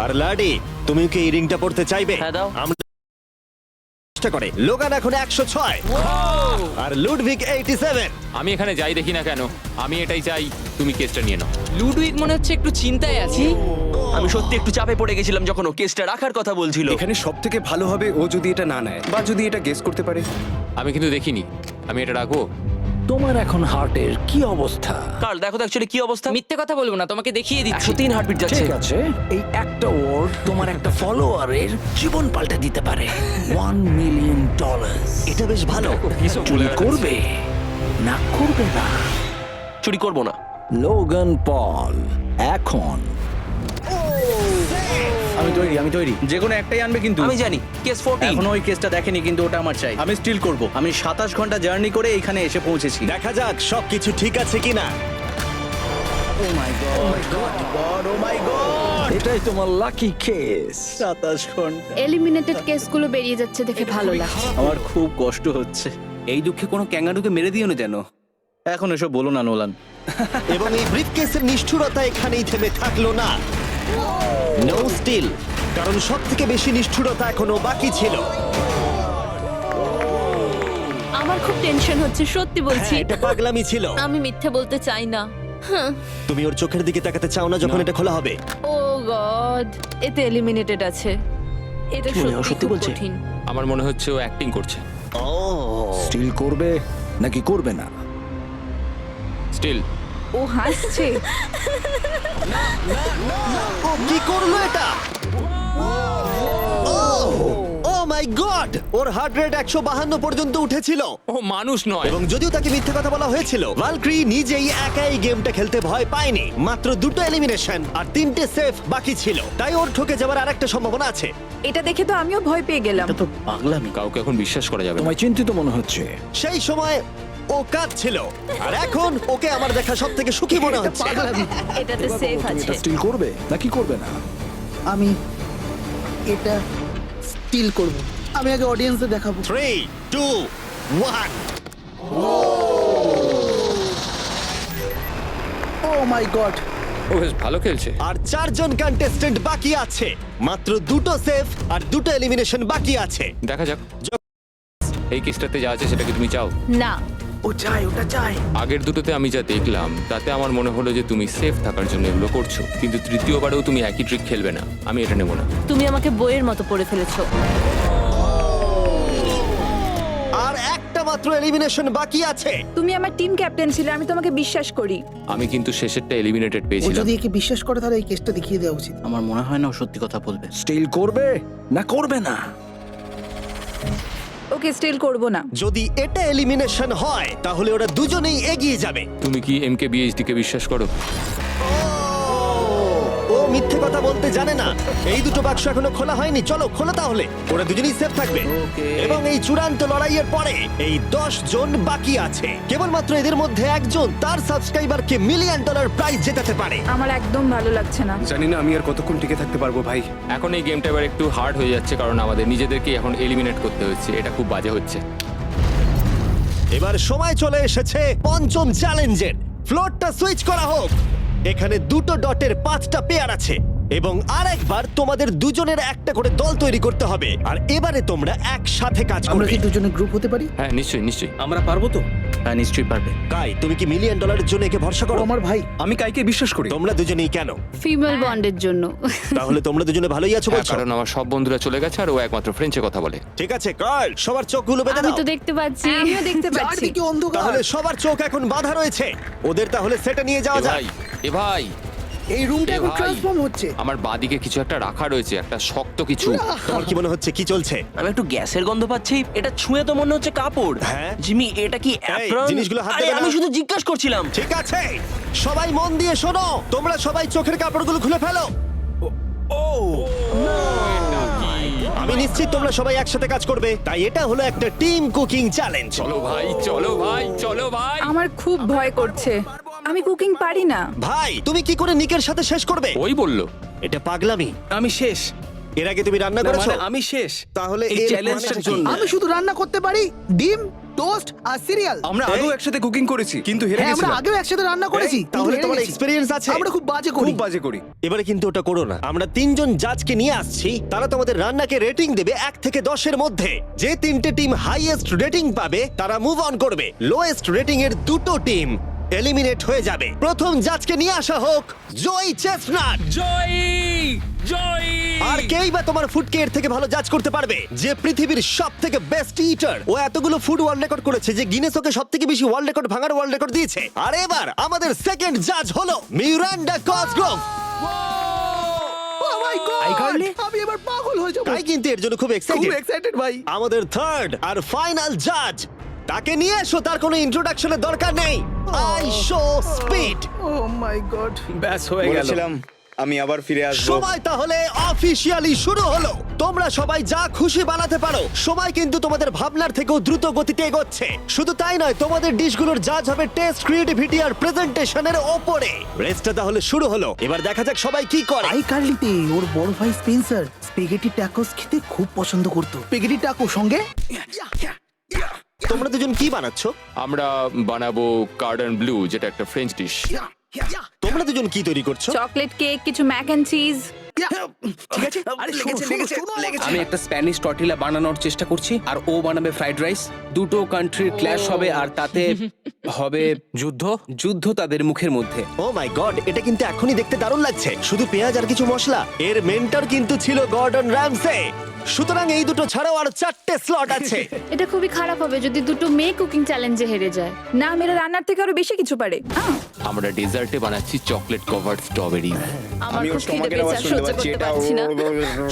আর লাডি, তুমি কি এই রিংটা পড়তে চাইবে? হ্যাঁ, দাও। আমরা চেষ্টা করে। লোগান এখন 106 আর লুডভিগ 87। আমি এখানে যাই দেখি না কেন, আমি এটাই চাই তুমি কেসটা নিয়ে নাও। লুডুইক মনে হচ্ছে একটু চিন্তায় আছি। আমি সত্যি একটু চাপে পড়ে গেছিলাম যখন ও কেসটা রাখার কথা বলছিল। এখানে সব থেকে ভালো হবে ও যদি এটা না নেয় বা যদি এটা গেস করতে পারে। আমি কিন্তু দেখিনি। আমি এটা রাখবো। তোমার এখন হার্টের কি অবস্থা? কার্ল, দেখো তো অ্যাকচুয়ালি কি অবস্থা। মিথ্যে কথা বলবো না, তোমাকে দেখিয়ে দিচ্ছি। 103 হার্টবিট যাচ্ছে। ঠিক আছে, এই একটা ওয়ার্ড তোমার একটা ফলোয়ারের জীবন পাল্টে দিতে পারে। $1 মিলিয়ন। এটা বেশ ভালো। চুরি করবে না করবে না? চুরি করবো না। লোগান পল এখন আমি তৈরি যে কোনো একটাই আনবে কিন্তু। আমি জানি কেস 14। এখনো ওই কেসটা দেখেনি কিন্তু ওটা আমার চাই। আমি স্টিল করব। আমি 27 ঘন্টা জার্নি করে এখানে এসে পৌঁছেছি। দেখা যাক সবকিছু ঠিক আছে কিনা। ও my god, O my god, এটাই তোমার লাকি কেস। 27 ঘন্টা। এলিমিনেটেড কেসগুলো বেরিয়ে যাচ্ছে দেখে ভালো লাগছে। আমার খুব কষ্ট হচ্ছে। এই দুঃখে কোনো ক্যাঙ্গারুকে মেরে দিও না যেন। এখন এসব বলো না নোলান। এবং এই ব্রিফকেসের নিষ্ঠুরতা এখানেই থেমে থাকলো না। নো স্টিল, কারণ সব থেকে বেশি নিষ্ঠুরতা এখনো বাকি ছিল। আমার খুব টেনশন হচ্ছে, সত্যি বলছি। হ্যাঁ, এটা পাগলামি ছিল। আমি মিথ্যে বলতে চাই না। তুমি ওর চোখের দিকে তাকাতে চাও না যখন এটা খোলা হবে? ও গড, এতে এলিমিনেটেড আছে। এটা সত্যি বলছে কঠিন। আমার মনে হচ্ছে ও অ্যাক্টিং করছে। ও, স্টিল করবে নাকি করবে না? স্টিল। ও হাসছে। ও কি করলো এটা? ও my god, or heart rate 152 পর্যন্ত উঠেছিল। ও মানুষ নয়। এবং যদিও তাকে মিথ্যে কথা বলা হয়েছিল, ভালক্রি নিজেই একাই গেমটা খেলতে ভয় পায়নি। মাত্র 2টো এলিমিনেশন আর 3টে সেফ বাকি ছিল, তাই ওর ঠকে যাওয়ার আরেকটা সম্ভাবনা আছে। এটা দেখে তো আমিও ভয় পেয়ে গেলাম। এটা তো পাগলামি। কাউকে এখন বিশ্বাস করা যাবে না। তোমায় চিন্তিত মনে হচ্ছে। সেই সময় ও কাঁদছিল, আর এখন ওকে আমার দেখা সব থেকে সুখী মনে হচ্ছে। এটাতে সেফ তুমি আছে। এটা স্টিল করবে নাকি করবে না? আমি এটা স্টিল করব। আমি আগে অডিয়েন্সে দেখাবো। 3, 2, 1। ও মাই গড, ও বেশ ভালো খেলছে। আর 4 জন কন্টেস্টেন্ট বাকি আছে। মাত্র 2টো সেফ আর 2টো এলিমিনেশন বাকি আছে। দেখা যাক এই কেসটাতে যা আছে সেটা কি তুমি চাও? না, ও চাই, ওটা চাই। আগের দুটোতে আমি যা দেখলাম তাতে আমার মনে হলো যে তুমি সেফ থাকার জন্য এগুলো করছো, কিন্তু তৃতীয়বারেও তুমি একই ট্রিক খেলবে না। আমি এটা নেব না। তুমি আমাকে বইয়ের মতো পড়ে ফেলেছো। আর একটা মাত্র এলিমিনেশন বাকি আছে। তুমি আমার টিম ক্যাপ্টেন ছিলে, আমি তোমাকে বিশ্বাস করি। আমি কিন্তু শেষেরটা এলিমিনেটেড ও পেয়েছিলাম। যদি একে বিশ্বাস করে তাহলে এই কেসটা দেখিয়ে দেওয়া উচিত। আমার মনে হয় না ও সত্যি কথা বলবে। স্টিল করবে না করবে না? ওকে স্টিল করব না। যদি এটা এলিমিনেশন হয় তাহলে ওরা দুজনেই এগিয়ে যাবে। তুমি কি এমকে বিএইচডি কে বিশ্বাস করো? ও মিথ্যে কথা বলতে জানে না। এই দুটো বাক্স এখনো খোলা হয়নি, চলো খোলো তাহলে। ওরা দুজনেই সেফ থাকবে। এবং এই চূড়ান্ত লড়াইয়ের পরে এই 10 জন বাকি আছে। কেবলমাত্র এদের মধ্যে একজন তার সাবস্ক্রাইবারকে $1 মিলিয়ন প্রাইজ জেতাতে পারে। আমার একদম ভালো লাগছে না। জানি না আমি আর কতক্ষণ টিকে থাকতে পারবো ভাই। এখন এই গেমটা এবার একটু হার্ড হয়ে যাচ্ছে কারণ আমাদের নিজেদেরকে এখন এলিমিনেট করতে হচ্ছে। এটা খুব বাজে হচ্ছে। এবার সময় চলে এসেছে পঞ্চম চ্যালেঞ্জের। ফ্লোরটা সুইচ করা হোক। এখানে 2টো ডটের 5টা পেয়ার আছে এবং আরেকবার তোমাদের দুজনের একটা করে দল তৈরি করতে হবে। আর এবারে তোমরা একসাথে কাজ আমরা করবে। কি দুজনে গ্রুপ হতে পারি? হ্যাঁ নিশ্চয়ই নিশ্চয়ই। আমরা পারবো তো? হ্যাঁ নিশ্চয়ই পারবে। কাই, তুমি কি $1 মিলিয়ন জন্য একে ভরসা ও করো? আমার ভাই। আমি কাইকে বিশ্বাস করি। তোমরা দুজনেই কেন? ফিমেল বন্ডের জন্য। তাহলে তোমরা দুজনে ভালোই আছো হ্যাঁ, বলছো? কারণ আমার সব বন্ধুরা চলে গেছে আর ও একমাত্র ফ্রেঞ্চে কথা বলে। ঠিক আছে কার্ল, সবার চোখগুলো বেঁধে আমি দাও। তো দেখতে পাচ্ছি। আমিও দেখতে পাচ্ছি। চারদিকে অন্ধকার। তাহলে সবার চোখ এখন বাঁধা রয়েছে। ওদের তাহলে সেটা নিয়ে যাওয়া এ যাক। ভাই, এ ভাই, এই রুমটা এ এখন ভাই। ট্রান্সফর্ম হচ্ছে। আমার বাদিকে কিছু একটা রাখা রয়েছে, একটা শক্ত কিছু। তোমার কি মনে হচ্ছে কি চলছে? আমি একটু গ্যাসের গন্ধ পাচ্ছি। এটা ছুঁয়ে তো মনে হচ্ছে কাপড়। হ্যাঁ। জিমি, এটা কি অ্যাপ্রন? জিনিসগুলো হাত আরে, দেবে না। আমি শুধু জিজ্ঞাসা করছিলাম। ঠিক আছে, সবাই মন দিয়ে শোনো। তোমরা সবাই চোখের কাপড়গুলো খুলে ফেলো। আমি নিশ্চিত তোমরা সবাই একসাথে কাজ করবে, তাই এটা হলো একটা টিম কুকিং চ্যালেঞ্জ। চলো ভাই, চলো ভাই, চলো ভাই। আমার খুব ভয় করছে। আমি কুকিং পারি না। ভাই, তুমি কি করে নিকের সাথে শেষ করবে? ওই বললো। এটা পাগলামি। আমি শেষ। এর আগে তুমি রান্না না, করেছো? মানে আমি শেষ। তাহলে এই এর চ্যালেঞ্জটার মানেটা কি? জন্য। আমি শুধু রান্না করতে পারি ডিম, টোস্ট আর সিরিয়াল। আমরা আগেও একসাথে কুকিং করেছি কিন্তু হেরে হ্যাঁ, আমরা গেছিলাম। আগেও একসাথে রান্না করেছি। তাহলে কিন্তু হেরে তোমার গেছি। এক্সপেরিয়েন্স আছে? আমরা খুব বাজে করি। খুব বাজে করি। এবারে কিন্তু ওটা করো না। আমরা 3 জন জাজকে নিয়ে আসছি, তারা তোমাদের রান্নাকে রেটিং দেবে 1 থেকে 10 এর মধ্যে। যে 3টে টিম হাইয়েস্ট রেটিং পাবে তারা মুভ অন করবে। লোয়েস্ট রেটিং এর 2টো টিম এলিমিনেট হয়ে যাবে। প্রথম জাজকে নিয়ে আসা হোক জয় চেস্টনাট। জয় জয়। আর কেই বা তোমার ফুডকে এর থেকে ভালো জাজ করতে পারবে, যে পৃথিবীর সব থেকে বেস্ট ইটার। ও এতগুলো ফুড ওয়ার্ল্ড রেকর্ড করেছে যে গিনেস ওকে সব থেকে বেশি ওয়ার্ল্ড রেকর্ড ভাঙার ওয়ার্ল্ড রেকর্ড দিয়েছে। আর এবার আমাদের সেকেন্ড জাজ হলো Miranda Cosgrove. Oh my God! আমি এবার পাগল হয়ে যাবো। তাই কিন্তু এর জন্য খুব খুব এক্সাইটেড। এক্সাইটেড ভাই। আমাদের থার্ড আর ফাইনাল জাজ, তাকে নিয়ে এসো। তার কোনো ইন্ট্রোডাকশনের দরকার নেই। I show speed. Oh my god. ব্যাস হয়ে গেল। আমি আবার ফিরে আসবো। সময় তাহলে অফিসিয়ালি শুরু হলো। তোমরা সবাই যা খুশি বানাতে পারো। সময় কিন্তু তোমাদের ভাবনার থেকেও দ্রুত গতিতে এগোচ্ছে। শুধু তাই নয়, তোমাদের ডিশগুলোর জাজ হবে টেস্ট, ক্রিয়েটিভিটি আর প্রেজেন্টেশনের ওপরে। রেসটা তাহলে শুরু হলো। এবার দেখা যাক সবাই কি করে। আই কার্লিতে ওর বড় ভাই স্পেন্সার স্পেগেটি ট্যাকোস খেতে খুব পছন্দ করতো। স্পেগেটি ট্যাকো সঙ্গে তোমরা দুজন কি বানাচ্ছ? আমরা বানাবো কার্ডন ব্লু, যেটা একটা ফ্রেঞ্চ ডিশ। তোমরা দুজন কি তৈরি করছো? চকলেট কেক, কিছু ম্যাক এন্ড চিজ। ঠিক আছে। আরে লেগেছে। আমি একটা স্প্যানিশ টর্টিলা বানানোর চেষ্টা করছি আর ও বানাবে ফ্রাইড রাইস। দুটো কান্ট্রির ক্ল্যাশ হবে আর তাতে হবে যুদ্ধ তাদের মুখের মধ্যে। ও মাই গড, এটা কিন্তু এখনই দেখতে দারুণ লাগছে। শুধু পেঁয়াজ আর কিছু মশলা। এর মেন্টর কিন্তু ছিল গর্ডন র্যামসে। সুতরাং এই দুটো ছাড়াও আর 4টে স্লট আছে। এটা খুবই খারাপ হবে যদি দুটো মেয়ে কুকিং চ্যালেঞ্জে হেরে যায়। না, মেয়েরা রান্নার থেকে আরো বেশি কিছু পারে। আমরা ডেজার্টে বানাচ্ছি চকলেট কভার্ড স্ট্রবেরি। আমার খুব খিদে পেয়েছে, আর সহ্য করতে পারছি না।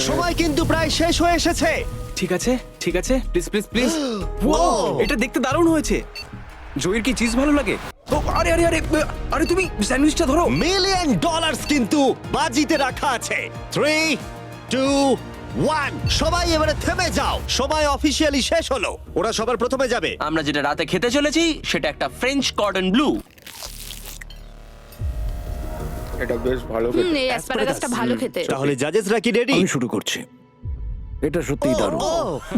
সময় কিন্তু প্রায় শেষ হয়ে এসেছে। ঠিক আছে, ঠিক আছে, প্লিজ প্লিজ প্লিজ। এটা দেখতে দারুণ হয়েছে। জয়ের কি চিজ ভালো লাগে? ও, আরে আরে আরে আরে তুমি স্যান্ডউইচটা ধরো। $1 মিলিয়ন কিন্তু বাজিতে রাখা আছে। 3, 2, 1। সবাই এবারে থেমে যাও। সময় অফিসিয়ালি শেষ হলো। ওরা সবার প্রথমে যাবে। আমরা যেটা রাতে খেতে চলেছি সেটা একটা ফ্রেঞ্চ কর্ডন ব্লু। এই অ্যাসপারাগাসটা ভালো খেতে। তাহলে জাজেসরা কি রেডি? শুরু করছি। এটা সত্যিই দারুণ। ও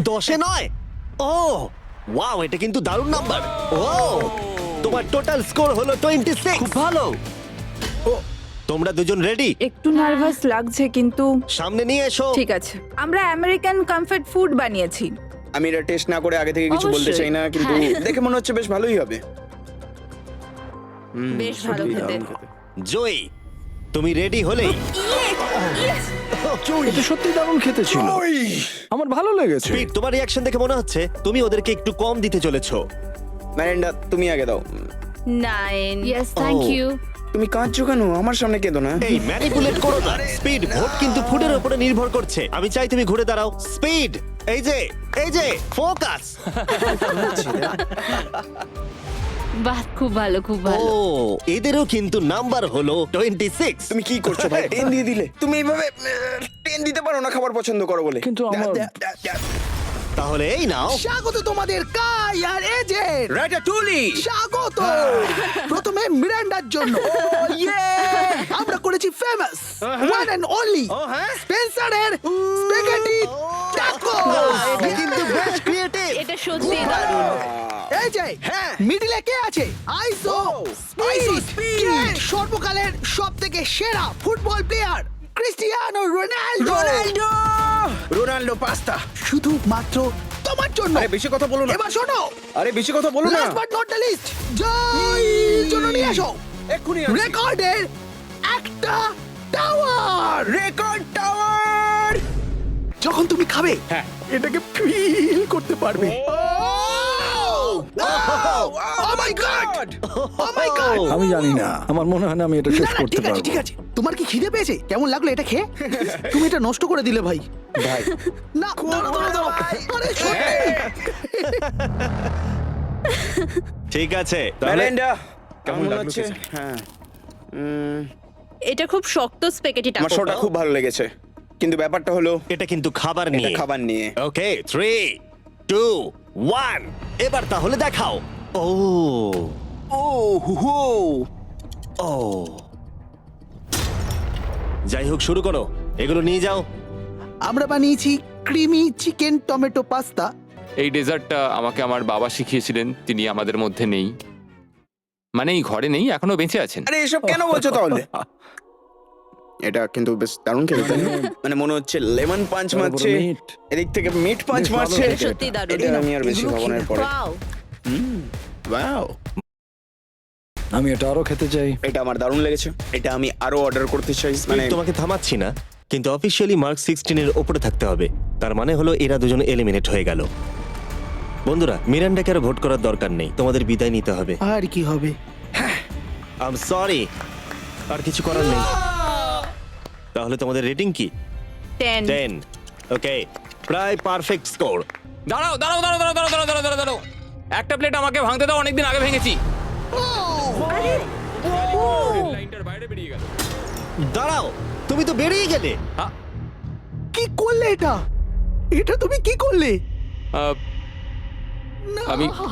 10-এ নয়। ও ওয়াও, এটা কিন্তু দারুণ নাম্বার। ও তোমার টোটাল স্কোর হলো 26। খুব ভালো। তোমরা দুজন রেডি? একটু নার্ভাস লাগছে, কিন্তু সামনে নিয়ে এসো। ঠিক আছে। আমরা আমেরিকান কমফর্ট ফুড বানিয়েছি। আমি এটা টেস্ট না করে আগে থেকে কিছু বলতে অবশ্যই। চাই না, কিন্তু হ্যাঁ। দেখে মনে হচ্ছে বেশ ভালোই হবে। বেশ ভালো খেতে। জয়ী, তুমি রেডি হলেই এটা সত্যি দারুণ খেতে ছিল। আমার ভালো লেগেছে। স্পিড, তোমার রিঅ্যাকশন দেখে মনে হচ্ছে তুমি ওদেরকে একটু কম দিতে চলেছো। ম্যারেন্ডা, তুমি আগে দাও। 9 ইয়েস থ্যাংক ইউ। তুমি কাঁদছো কেন? আমার সামনে কেঁদো না। এই ম্যানিপুলেট করো না। স্পিড, ভোট কিন্তু ফুডের উপরে নির্ভর করছে। আমি চাই তুমি ঘুরে দাঁড়াও। স্পিড, এই যে ফোকাস। বাহ, খুব ভালো খুব ও ভালো। এদেরও কিন্তু নাম্বার হলো 26। তুমি কি করছো ভাই? 10 দিয়ে দিলে। তুমি এইভাবে 10 দিতে পারো না খাবার পছন্দ করো বলে। কিন্তু আমার তাহলে এই নাও। স্বাগত তোমাদের কাই আর এজের। রাটাটুলি। স্বাগত। প্রথমে মিরান্ডার জন্য। আমরা করেছি ফেমাস ওয়ান এন্ড অনলি স্পেন্সারের স্পেগেটি ট্যাকো। এটা কিন্তু বেশ ক্রিয়েটিভ। এটা সত্যি দারুণ। এই যে মিডিলে কে আছে? আইসো স্পিড। সর্বকালের সবথেকে সেরা football player Cristiano Ronaldo. Ronaldo pasta. শুধুমাত্র তোমার জন্য। আরে বেশি কথা বলো না। এবার শোনো, আরে বেশি কথা বলো না। Last but not the least, Joy জন্য নিয়ে আসো এক্ষুনি রেকর্ডের একটা টাওয়ার। Record tower. যখন তুমি খাবে এটাকে ফিল করতে পারবে। Oh my God! Oh my God! আমি জানি না, আমার মনে হয় না আমি এটা শেষ না, না, করতে ঠিক আছে পারবো। ঠিক আছে, তোমার কি খিদে পেয়েছে? কেমন লাগলো এটা খেয়ে? তুমি এটা নষ্ট করে দিলে ভাই। ভাই না, দাঁড়াও। আরে সত্যি। ঠিক আছে তাহলে ম্যালেন্ডা কেমন কেমন লাগলো লাগছে? খেতে? হ্যাঁ এটা খুব শক্ত স্পেগেটি আমার শোটা খুব ভালো লেগেছে, কিন্তু ব্যাপারটা হলো এটা কিন্তু খাবার এটা নিয়ে। খাবার নিয়ে। ওকে 3 2 1 এবার তাহলে দেখাও। ও ও হু হু। ও যাই হোক, শুরু করো, এগুলো নিয়ে যাও। আমরা বানিয়েছি ক্রিমি চিকেন টমেটো পাস্তা। এই ডেজার্টটা আমাকে আমার বাবা শিখিয়েছিলেন, তিনি আমাদের মধ্যে নেই, মানে এই ঘরে নেই, এখনো বেঁচে আছেন। আরে এসব কেন বলছো তাহলে? এটা কিন্তু বেশ দারুণ খেতে, তাই না? মানে মনে হচ্ছে লেমন পাঞ্চ মারছে, মিট। এদিক থেকে মিট পাঞ্চ মারছে। সত্যি দারুণ। এটা আমি আর বেশি ভাবনার পরে। ওয়াও, ওয়াও, আমি এটা আরো খেতে চাই। এটা আমার দারুণ লেগেছে। এটা আমি আরো অর্ডার করতে চাই। মানে তোমাকে থামাচ্ছি না, কিন্তু অফিসিয়ালি মার্ক 16 এর উপরে থাকতে হবে। তার মানে হলো এরা দুজন এলিমিনেট হয়ে গেল। বন্ধুরা, মিরান্ডাকে আর ভোট করার দরকার নেই, তোমাদের বিদায় নিতে হবে। আর কি হবে? আই এম সরি, আর কিছু করার নেই। তাহলে তোমাদের রেটিং কি? 10। 10। ওকে, প্রায় পারফেক্ট স্কোর। দাঁড়াও দাঁড়াও দাঁড়াও দাঁড়াও দাঁড়াও দাঁড়াও দাঁড়াও দাঁড়াও, একটা প্লেট আমাকে ভাঙতে দাও, অনেকদিন আগে ভেঙেছি। লাইনটার বাইরে বেরিয়ে গেল। দাঁড়াও, তুমি তো বেরিয়ে গেলে। কি করলে এটা? এটা তুমি কি করলে? আহ,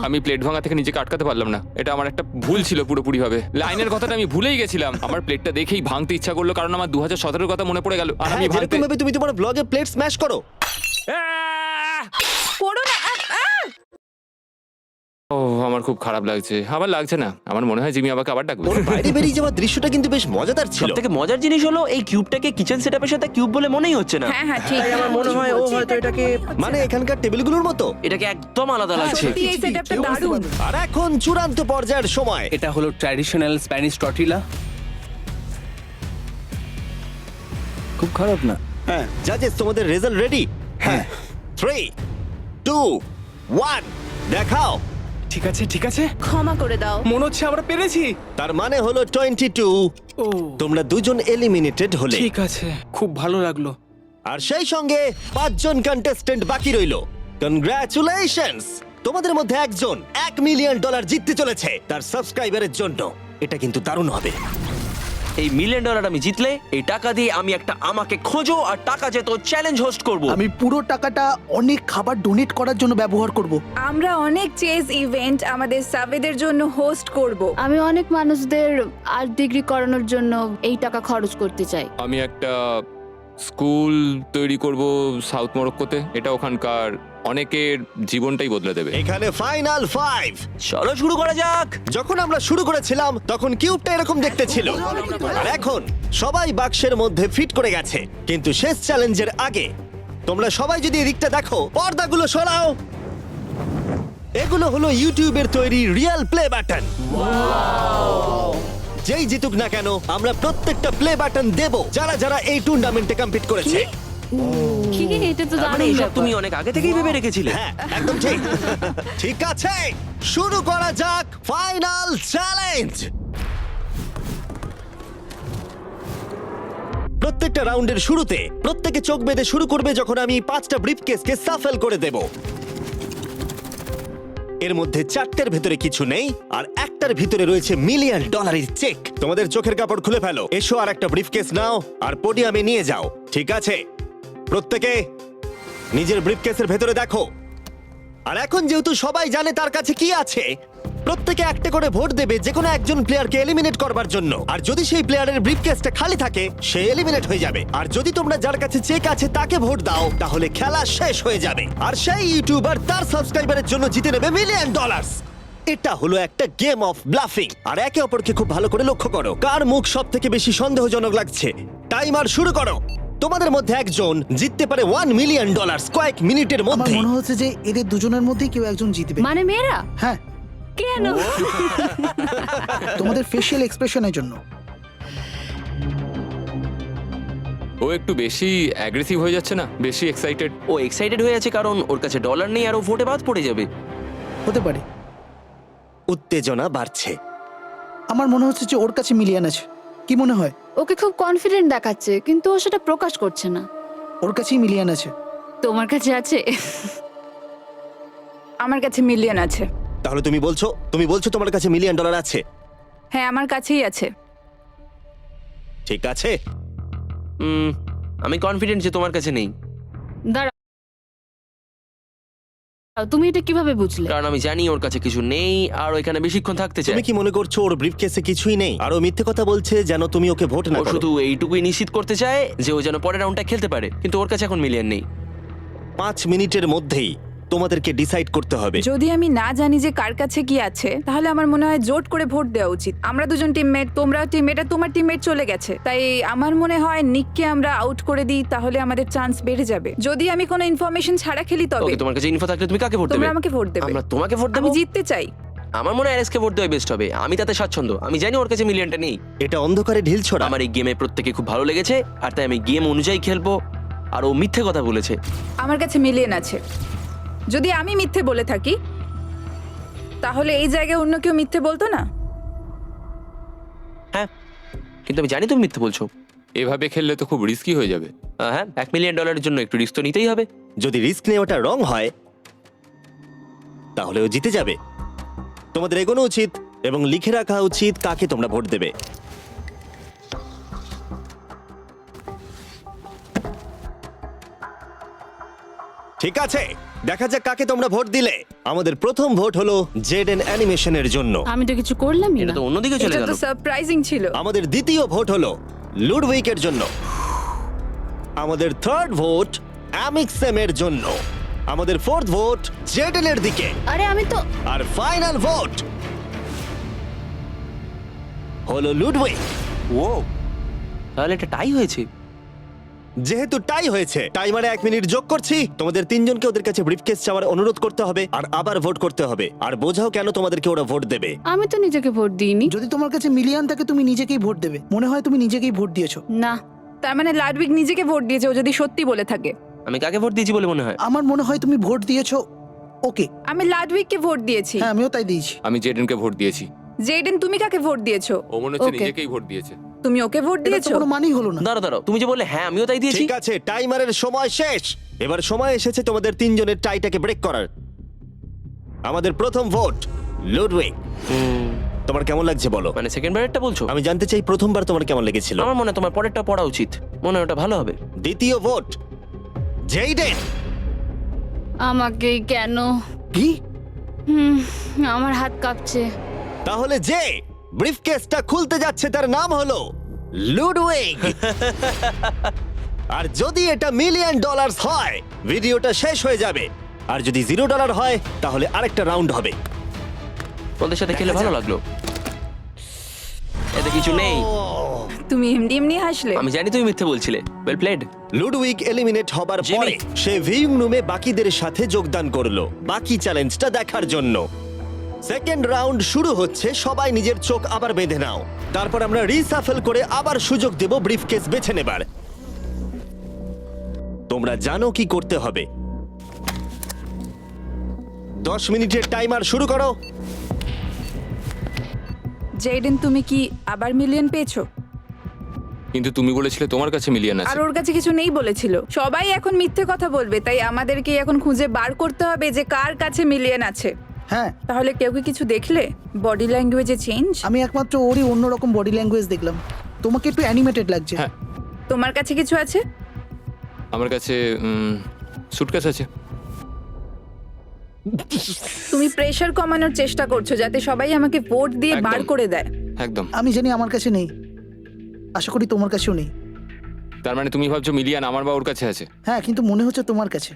আমি প্লেট ভাঙা থেকে নিজেকে আটকাতে পারলাম না, এটা আমার একটা ভুল ছিল পুরোপুরি ভাবে। লাইনের কথাটা আমি ভুলেই গেছিলাম, আমার প্লেটটা দেখেই ভাঙতে ইচ্ছা করলো, কারণ আমার 2017 কথা মনে পড়ে গেল, আর আমি হ্যাঁ, ভাঙতে যেরকম ভাবে তুমি তোমার ব্লগে প্লেট স্ম্যাশ করো। পড়ো না। ও আমার খুব খারাপ লাগছে। আবার লাগছে না, আমার মনে হয় জিমি আমাকে আবার ডাকবে। ওর বাইরে বেরিয়ে যাওয়ার দৃশ্যটা কিন্তু বেশ মজাদার ছিল। সবথেকে মজার জিনিস হলো এই কিউবটাকে কিচেন সেটআপের সাথে কিউব বলে মনেই হচ্ছে না। হ্যাঁ হ্যাঁ ঠিক। তাই আমার মনে হয় ও হয়তো এটাকে মানে এখানকার টেবিলগুলোর মতো। এটাকে একদম আলাদা লাগছে। সত্যি এই সেটআপটা দারুণ। আর এখন চূড়ান্ত পর্যায়ের সময়। এটা হলো ট্র্যাডিশনাল স্প্যানিশ টর্টিলা। খুব খারাপ না। হ্যাঁ জাজেস, তোমাদের রেজাল্ট রেডি? হ্যাঁ 3 2 1 দেখাও। ঠিক আছে ঠিক আছে, ক্ষমা করে দাও। মনে হচ্ছে আমরা পেরেছি। তার মানে হলো 22। ও তোমরা দুজন এলিমিনেটেড হলে। ঠিক আছে, খুব ভালো লাগলো। আর সেই সঙ্গে 5 জন কন্টেস্ট্যান্ট বাকি রইলো। কনগ্রাচুলেশনস, তোমাদের মধ্যে একজন $1 মিলিয়ন জিততে চলেছে তার সাবস্ক্রাইবারের জন্য। এটা কিন্তু দারুণ হবে। এই $1 মিলিয়ন আমি জিতলে এই টাকা দিয়ে আমি একটা আমাকে খোঁজো আর টাকা যেত চ্যালেঞ্জ হোস্ট করব। আমি পুরো টাকাটা অনেক খাবার ডোনেট করার জন্য ব্যবহার করব। আমরা অনেক চেজ ইভেন্ট আমাদের সাবেদের জন্য হোস্ট করব। আমি অনেক মানুষদের আর্ট ডিগ্রি করানোর জন্য এই টাকা খরচ করতে চাই। আমি একটা স্কুল তৈরি করব সাউথ মরক্কোতে, এটা ওখানকার অনেকের জীবনটাই বদলে দেবে। এখানে ফাইনাল 5। চলো শুরু করা যাক। যখন আমরা শুরু করেছিলাম তখন কিউবটা এরকম দেখতে ছিল, আর এখন সবাই বাক্সের মধ্যে ফিট করে গেছে। কিন্তু শেষ চ্যালেঞ্জের আগে তোমরা সবাই যদি এদিকটা দেখো, পর্দাগুলো সরাও। এগুলো হলো ইউটিউবের তৈরি রিয়েল প্লে বাটন। যেই জিতুক না কেন আমরা প্রত্যেকটা প্লে বাটন দেব যারা যারা এই টুর্নামেন্টে কম্পিট করেছে। কি এটা তো তার মানে দারুণ এসব ব্যাপার। তুমি অনেক আগে থেকেই ভেবে রেখেছিলে। হ্যাঁ, একদম ঠিক। ঠিক আছে, শুরু করা যাক ফাইনাল চ্যালেঞ্জ। প্রত্যেকটা রাউন্ডের শুরুতে প্রত্যেকে চোখ বেঁধে শুরু করবে যখন আমি 5টা ব্রিফকেসকে সাফল করে দেব। এর মধ্যে 4টের ভেতরে কিছু নেই, আর একটার ভিতরে রয়েছে $1 মিলিয়ন চেক। তোমাদের চোখের কাপড় খুলে ফেলো, এসো আর একটা ব্রিফকেস নাও আর পোডিয়ামে নিয়ে যাও। ঠিক আছে, প্রত্যেকে নিজের ব্রিফকেসের ভেতরে দেখো। আর এখন যেহেতু সবাই জানে তার কাছে কি আছে, প্রত্যেকে একটা করে ভোট দেবে যে কোনো একজন প্লেয়ারকে এলিমিনেট করবার জন্য। আর যদি সেই প্লেয়ারের ব্রিফকেসটা খালি থাকে সে এলিমিনেট হয়ে যাবে। আর যদি তোমরা যার কাছে চেক আছে তাকে ভোট দাও তাহলে খেলা শেষ হয়ে যাবে, আর সেই ইউটিউবার তার সাবস্ক্রাইবারের জন্য জিতে নেবে $1 মিলিয়ন। এটা হলো একটা গেম অফ ব্লাফিং। আর একে অপরকে খুব ভালো করে লক্ষ্য করো, কার মুখ সব থেকে বেশি সন্দেহজনক লাগছে। টাইমার শুরু করো। তোমাদের মধ্যে একজন জিততে পারে $1 মিলিয়ন কয়েক মিনিটের আমার মধ্যে। মনে হচ্ছে যে এদের দুজনের মধ্যেই কেউ একজন জিতবে। মানে মেয়েরা হ্যাঁ, কেন? তোমাদের ফেশিয়াল এক্সপ্রেশনের জন্য। ও একটু বেশি অ্যাগ্রেসিভ হয়ে যাচ্ছে না, বেশি এক্সাইটেড। ও এক্সাইটেড হয়ে আছে কারণ ওর কাছে ডলার নেই আর ও ভোটে বাদ পড়ে যাবে। হতে পারে। উত্তেজনা বাড়ছে। আমার মনে হচ্ছে যে ওর কাছে মিলিয়ন আছে। কি মনে হয়? ওকে খুব কনফিডেন্ট দেখাচ্ছে কিন্তু ও সেটা প্রকাশ করছে না। ওর কাছেই মিলিয়ন আছে। তোমার কাছে আছে? আমার কাছে মিলিয়ন আছে। তাহলে তুমি বলছো তোমার কাছে $1 মিলিয়ন আছে? হ্যাঁ, আমার কাছেই আছে। ঠিক আছে। আমি কনফিডেন্ট যে তোমার কাছে নেই, দাঁড়াও, তুমি এটা কিভাবে বুঝলে? কারণ আমি জানি ওর কাছে কিছু নেই আর ও এখানে বেশিক্ষণ থাকতে চায়। তুমি কি মনে করছো ওর ব্রিফকেসে কিছুই নেই আর ও মিথ্যে কথা বলছে যেন তুমি ওকে ভোট না ও করো? শুধু এইটুকুই নিশ্চিত করতে চায় যে ও যেন পরের রাউন্ডটা খেলতে পারে, কিন্তু ওর কাছে এখন মিলিয়ন নেই। 5 মিনিটের মধ্যেই তোমাদেরকে ডিসাইড করতে হবে। যদি আমি না জানি যে কার কাছে কি আছে, তাহলে আমার মনে হয় জোট করে ভোট দেওয়া উচিত। আমরা দুজন টিমমেট, তোমরাও টিমমেট, আর তোমার টিমমেট চলে গেছে, তাই আমার মনে হয় নিককে আমরা আউট করে দিই, তাহলে আমাদের চান্স বেড়ে যাবে। যদি আমি কোনো ইনফরমেশন ছাড়া খেলি তবে। ওকে, তোমার কাছে ইনফো থাকলে তুমি কাকে ভোট দেবে? তোমরা আমাকে ভোট দেবে। আমরা তোমাকে ভোট দেব? আমি জিততে চাই। আমার মনে হয় আরএসকে ভোট দেওয়া বেস্ট হবে। আমি তাতে স্বাচ্ছন্দ্য। আমি জানি ওর কাছে মিলিয়নটা নেই। এটা অন্ধকারে ঢিল ছোড়া। আমার এই গেমে প্রত্যেকে খুব ভালো লেগেছে আর তাই আমি গেম অনুযায়ী খেলবো। আর ও মিথ্যে কথা বলেছে। আমার কাছে মিলিয়ন আছে। যদি আমি মিথ্যে বলে থাকি তাহলে এই জায়গায় অন্য কেউ মিথ্যে বলতো না। হ্যাঁ, কিন্তু আমি জানি তুমি মিথ্যে বলছো। এভাবে খেললে তো খুব রিস্কি হয়ে যাবে। হ্যাঁ, $1 মিলিয়ন জন্য একটু রিস্ক তো নিতেই হবে। যদি রিস্ক নেওয়াটা রং হয় তাহলে ও জিতে যাবে। তোমাদের এগোনো উচিত এবং লিখে রাখা উচিত কাকে তোমরা ভোট দেবে। ঠিক আছে, দেখা যাক কাকে তোমরা ভোট দিলে। আমাদের প্রথম ভোট হলো জেডেন অ্যানিমেশনের জন্য। আমি তো কিছু করলামই এটা না। তো অন্যদিকে চলে এটা গেল। তো সারপ্রাইজিং ছিল। আমাদের দ্বিতীয় ভোট হলো লুডউইকের জন্য। আমাদের থার্ড ভোট অ্যামিক্সেমের জন্য। আমাদের ফোর্থ ভোট জেডেনের দিকে। আরে আমি তো আর ফাইনাল ভোট হলো লুডউইক। ও, তাহলে এটা টাই হয়েছে। যেহেতু টাই হয়েছে, টাইমারে 1 মিনিট যোগ করছি। তোমাদের তিনজনকে ওদের কাছে ব্রিফকেস চাওয়ার অনুরোধ করতে হবে আর আবার ভোট করতে হবে। আর বোঝাও কেন তোমাদেরকে ওরা ভোট দেবে। আমি তো নিজেকে ভোট দিইনি। যদি তোমার কাছে মিলিয়ন থাকে তুমি নিজেকেই ভোট দেবে। মনে হয় তুমি নিজেকেই ভোট দিয়েছো। না, তার মানে লাডউইক নিজেকে ভোট দিয়েছে, ও যদি সত্যি বলে থাকে। আমি কাকে ভোট দিয়েছি বলে মনে হয়? আমার মনে হয় তুমি ভোট দিয়েছো ওকে। আমি লাডউইককে ভোট দিয়েছি। হ্যাঁ, আমিও তাই দিয়েছি। আমি জেডেনকে ভোট দিয়েছি। জেডেন, তুমি কাকে ভোট দিয়েছো? ও মনে হচ্ছে Okay. নিজেকেই ভোট দিয়েছে। তুমি ওকে ভোট এটা তো দিয়েছো? কোনো মানেই হলো না। দাঁড়াও, তুমি যে বললে হ্যাঁ আমিও তাই দিয়েছি। ঠিক আছে, টাইমারের সময় শেষ। এবার সময় এসেছে তোমাদের তিনজনের টাইটাকে ব্রেক করার। আমাদের প্রথম ভোট লুডউইক। তোমার কেমন লাগছে বলো? মানে সেকেন্ড বারেরটা বলছো? আমি জানতে চাই প্রথমবার তোমার কেমন লেগেছিল। আমার মনে হয় তোমার পরেরটা পড়া উচিত। মনে হয় ওটা ভালো হবে। দ্বিতীয় ভোট জেইডেন। আমাকে কেন? কি? আমার হাত কাঁপছে। তাহলে যে ব্রিফকেসটা খুলতে যাচ্ছে তার নাম হলো লুডউইক। আর যদি এটা $1 মিলিয়ন হয় ভিডিওটা শেষ হয়ে যাবে। আর যদি $0 হয় তাহলে আরেকটা রাউন্ড হবে। ওদের সাথে খেলে ভালো লাগলো। এতে কিছু নেই। তুমি এমনি এমনি হাসলে। আমি জানি তুমি মিথ্যে বলছিলে। Well played. লুডউইক এলিমিনেট হবার জিমি। পরে সে ভিউইং রুমে বাকিদের সাথে যোগদান করলো বাকি চ্যালেঞ্জটা দেখার জন্য। সেকেন্ড রাউন্ড শুরু হচ্ছে, সবাই নিজের চোখ আবার বেঁধে নাও। তারপর আমরা রিসাফেল করে আবার সুযোগ দেব ব্রিফকেস বেছে নেবার। তোমরা জানো কি করতে হবে। 10 মিনিটের টাইমার শুরু করো। জেডেন, তুমি কি আবার মিলিয়ন পেয়েছো? কিন্তু তুমি বলেছিলে তোমার কাছে মিলিয়ন আর আছে। ওর কাছে কিছু নেই বলেছিল। সবাই এখন মিথ্যে কথা বলবে, তাই আমাদেরকে এখন খুঁজে বার করতে হবে যে কার কাছে মিলিয়ন আছে। হ্যাঁ, তাহলে কেউ কি কিছু দেখলে? বডি ল্যাঙ্গুয়েজে চেঞ্জ? আমি একমাত্র ওরই অন্যরকম বডি ল্যাঙ্গুয়েজ দেখলাম। তোমাকে একটু অ্যানিমেটেড লাগছে। হ্যাঁ, তোমার কাছে কিছু আছে? আমার কাছে সুটকেস আছে। তুমি প্রেশার কমানোর চেষ্টা করছো যাতে সবাই আমাকে ভোট দিয়ে একদম। বার করে দেয়। একদম। আমি জানি আমার কাছে নেই। আশা করি তোমার কাছেও নেই। তার মানে তুমি ভাবছো মিলিয়ন আমার বা ওর কাছে আছে? হ্যাঁ, কিন্তু মনে হচ্ছে তোমার কাছে।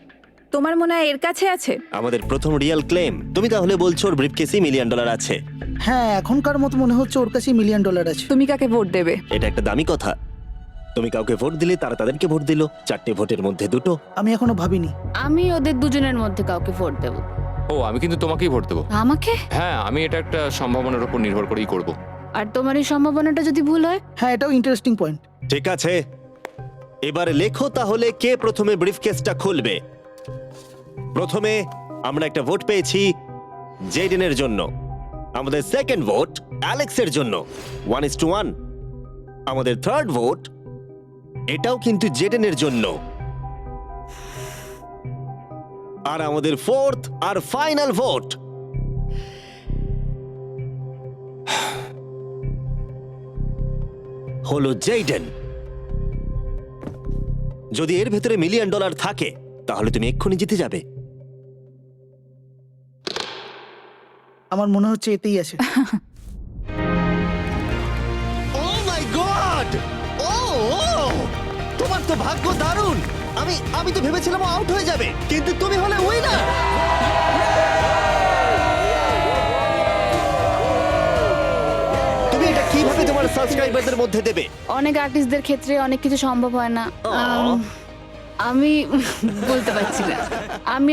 তোমার মনে হয় এর কাছে আছে? আমাদের প্রথম রিয়েল ক্লেম। তুমি তাহলে বলছো ওর ব্রিফকেসে $1 মিলিয়ন আছে? হ্যাঁ, এখনকার মতো মনে হচ্ছে ওর কাছে $1 মিলিয়ন আছে। তুমি কাকে ভোট দেবে? এটা একটা দামি কথা। তুমি কাউকে ভোট দিলে, তারা তাদেরকে ভোট দিল, 4টে ভোটের মধ্যে 2টো। আমি এখনো ভাবিনি। আমি ওদের দুজনের মধ্যে কাউকে ভোট দেব। ও, আমি কিন্তু তোমাকেই ভোট দেবো। আমাকে? হ্যাঁ, আমি এটা একটা সম্ভাবনার উপর নির্ভর করেই করব। আর তোমার এই সম্ভাবনাটা যদি ভুল হয়? হ্যাঁ, এটাও ইন্টারেস্টিং পয়েন্ট। ঠিক আছে, এবার লেখো তাহলে কে প্রথমে ব্রিফকেসটা খুলবে। প্রথমে আমরা একটা ভোট পেয়েছি জেডেনের জন্য। আমাদের সেকেন্ড ভোট অ্যালেক্সের জন্য, 1:1। আমাদের থার্ড ভোট এটাও কিন্তু জেডেনের জন্য। আর আমাদের ফোর্থ আর ফাইনাল ভোট হলো জেডেন। যদি এর ভেতরে $1 মিলিয়ন থাকে তাহলে তুমি এক্ষুনি জিতে যাবে। আমার মনে হচ্ছে এতেই আছে। ও মাই গড! ও তোমার তো ভাগ্য দারুণ। আমি তো ভেবেছিলাম আউট হয়ে যাবে, কিন্তু তুমি হলে উইনার। তুমি এটা কিভাবে তোমার সাবস্ক্রাইবারদের মধ্যে দেবে? অনেক আর্টিস্টদের ক্ষেত্রে অনেক কিছু সম্ভব হয় না। আমি বলতে পারছি না। আমি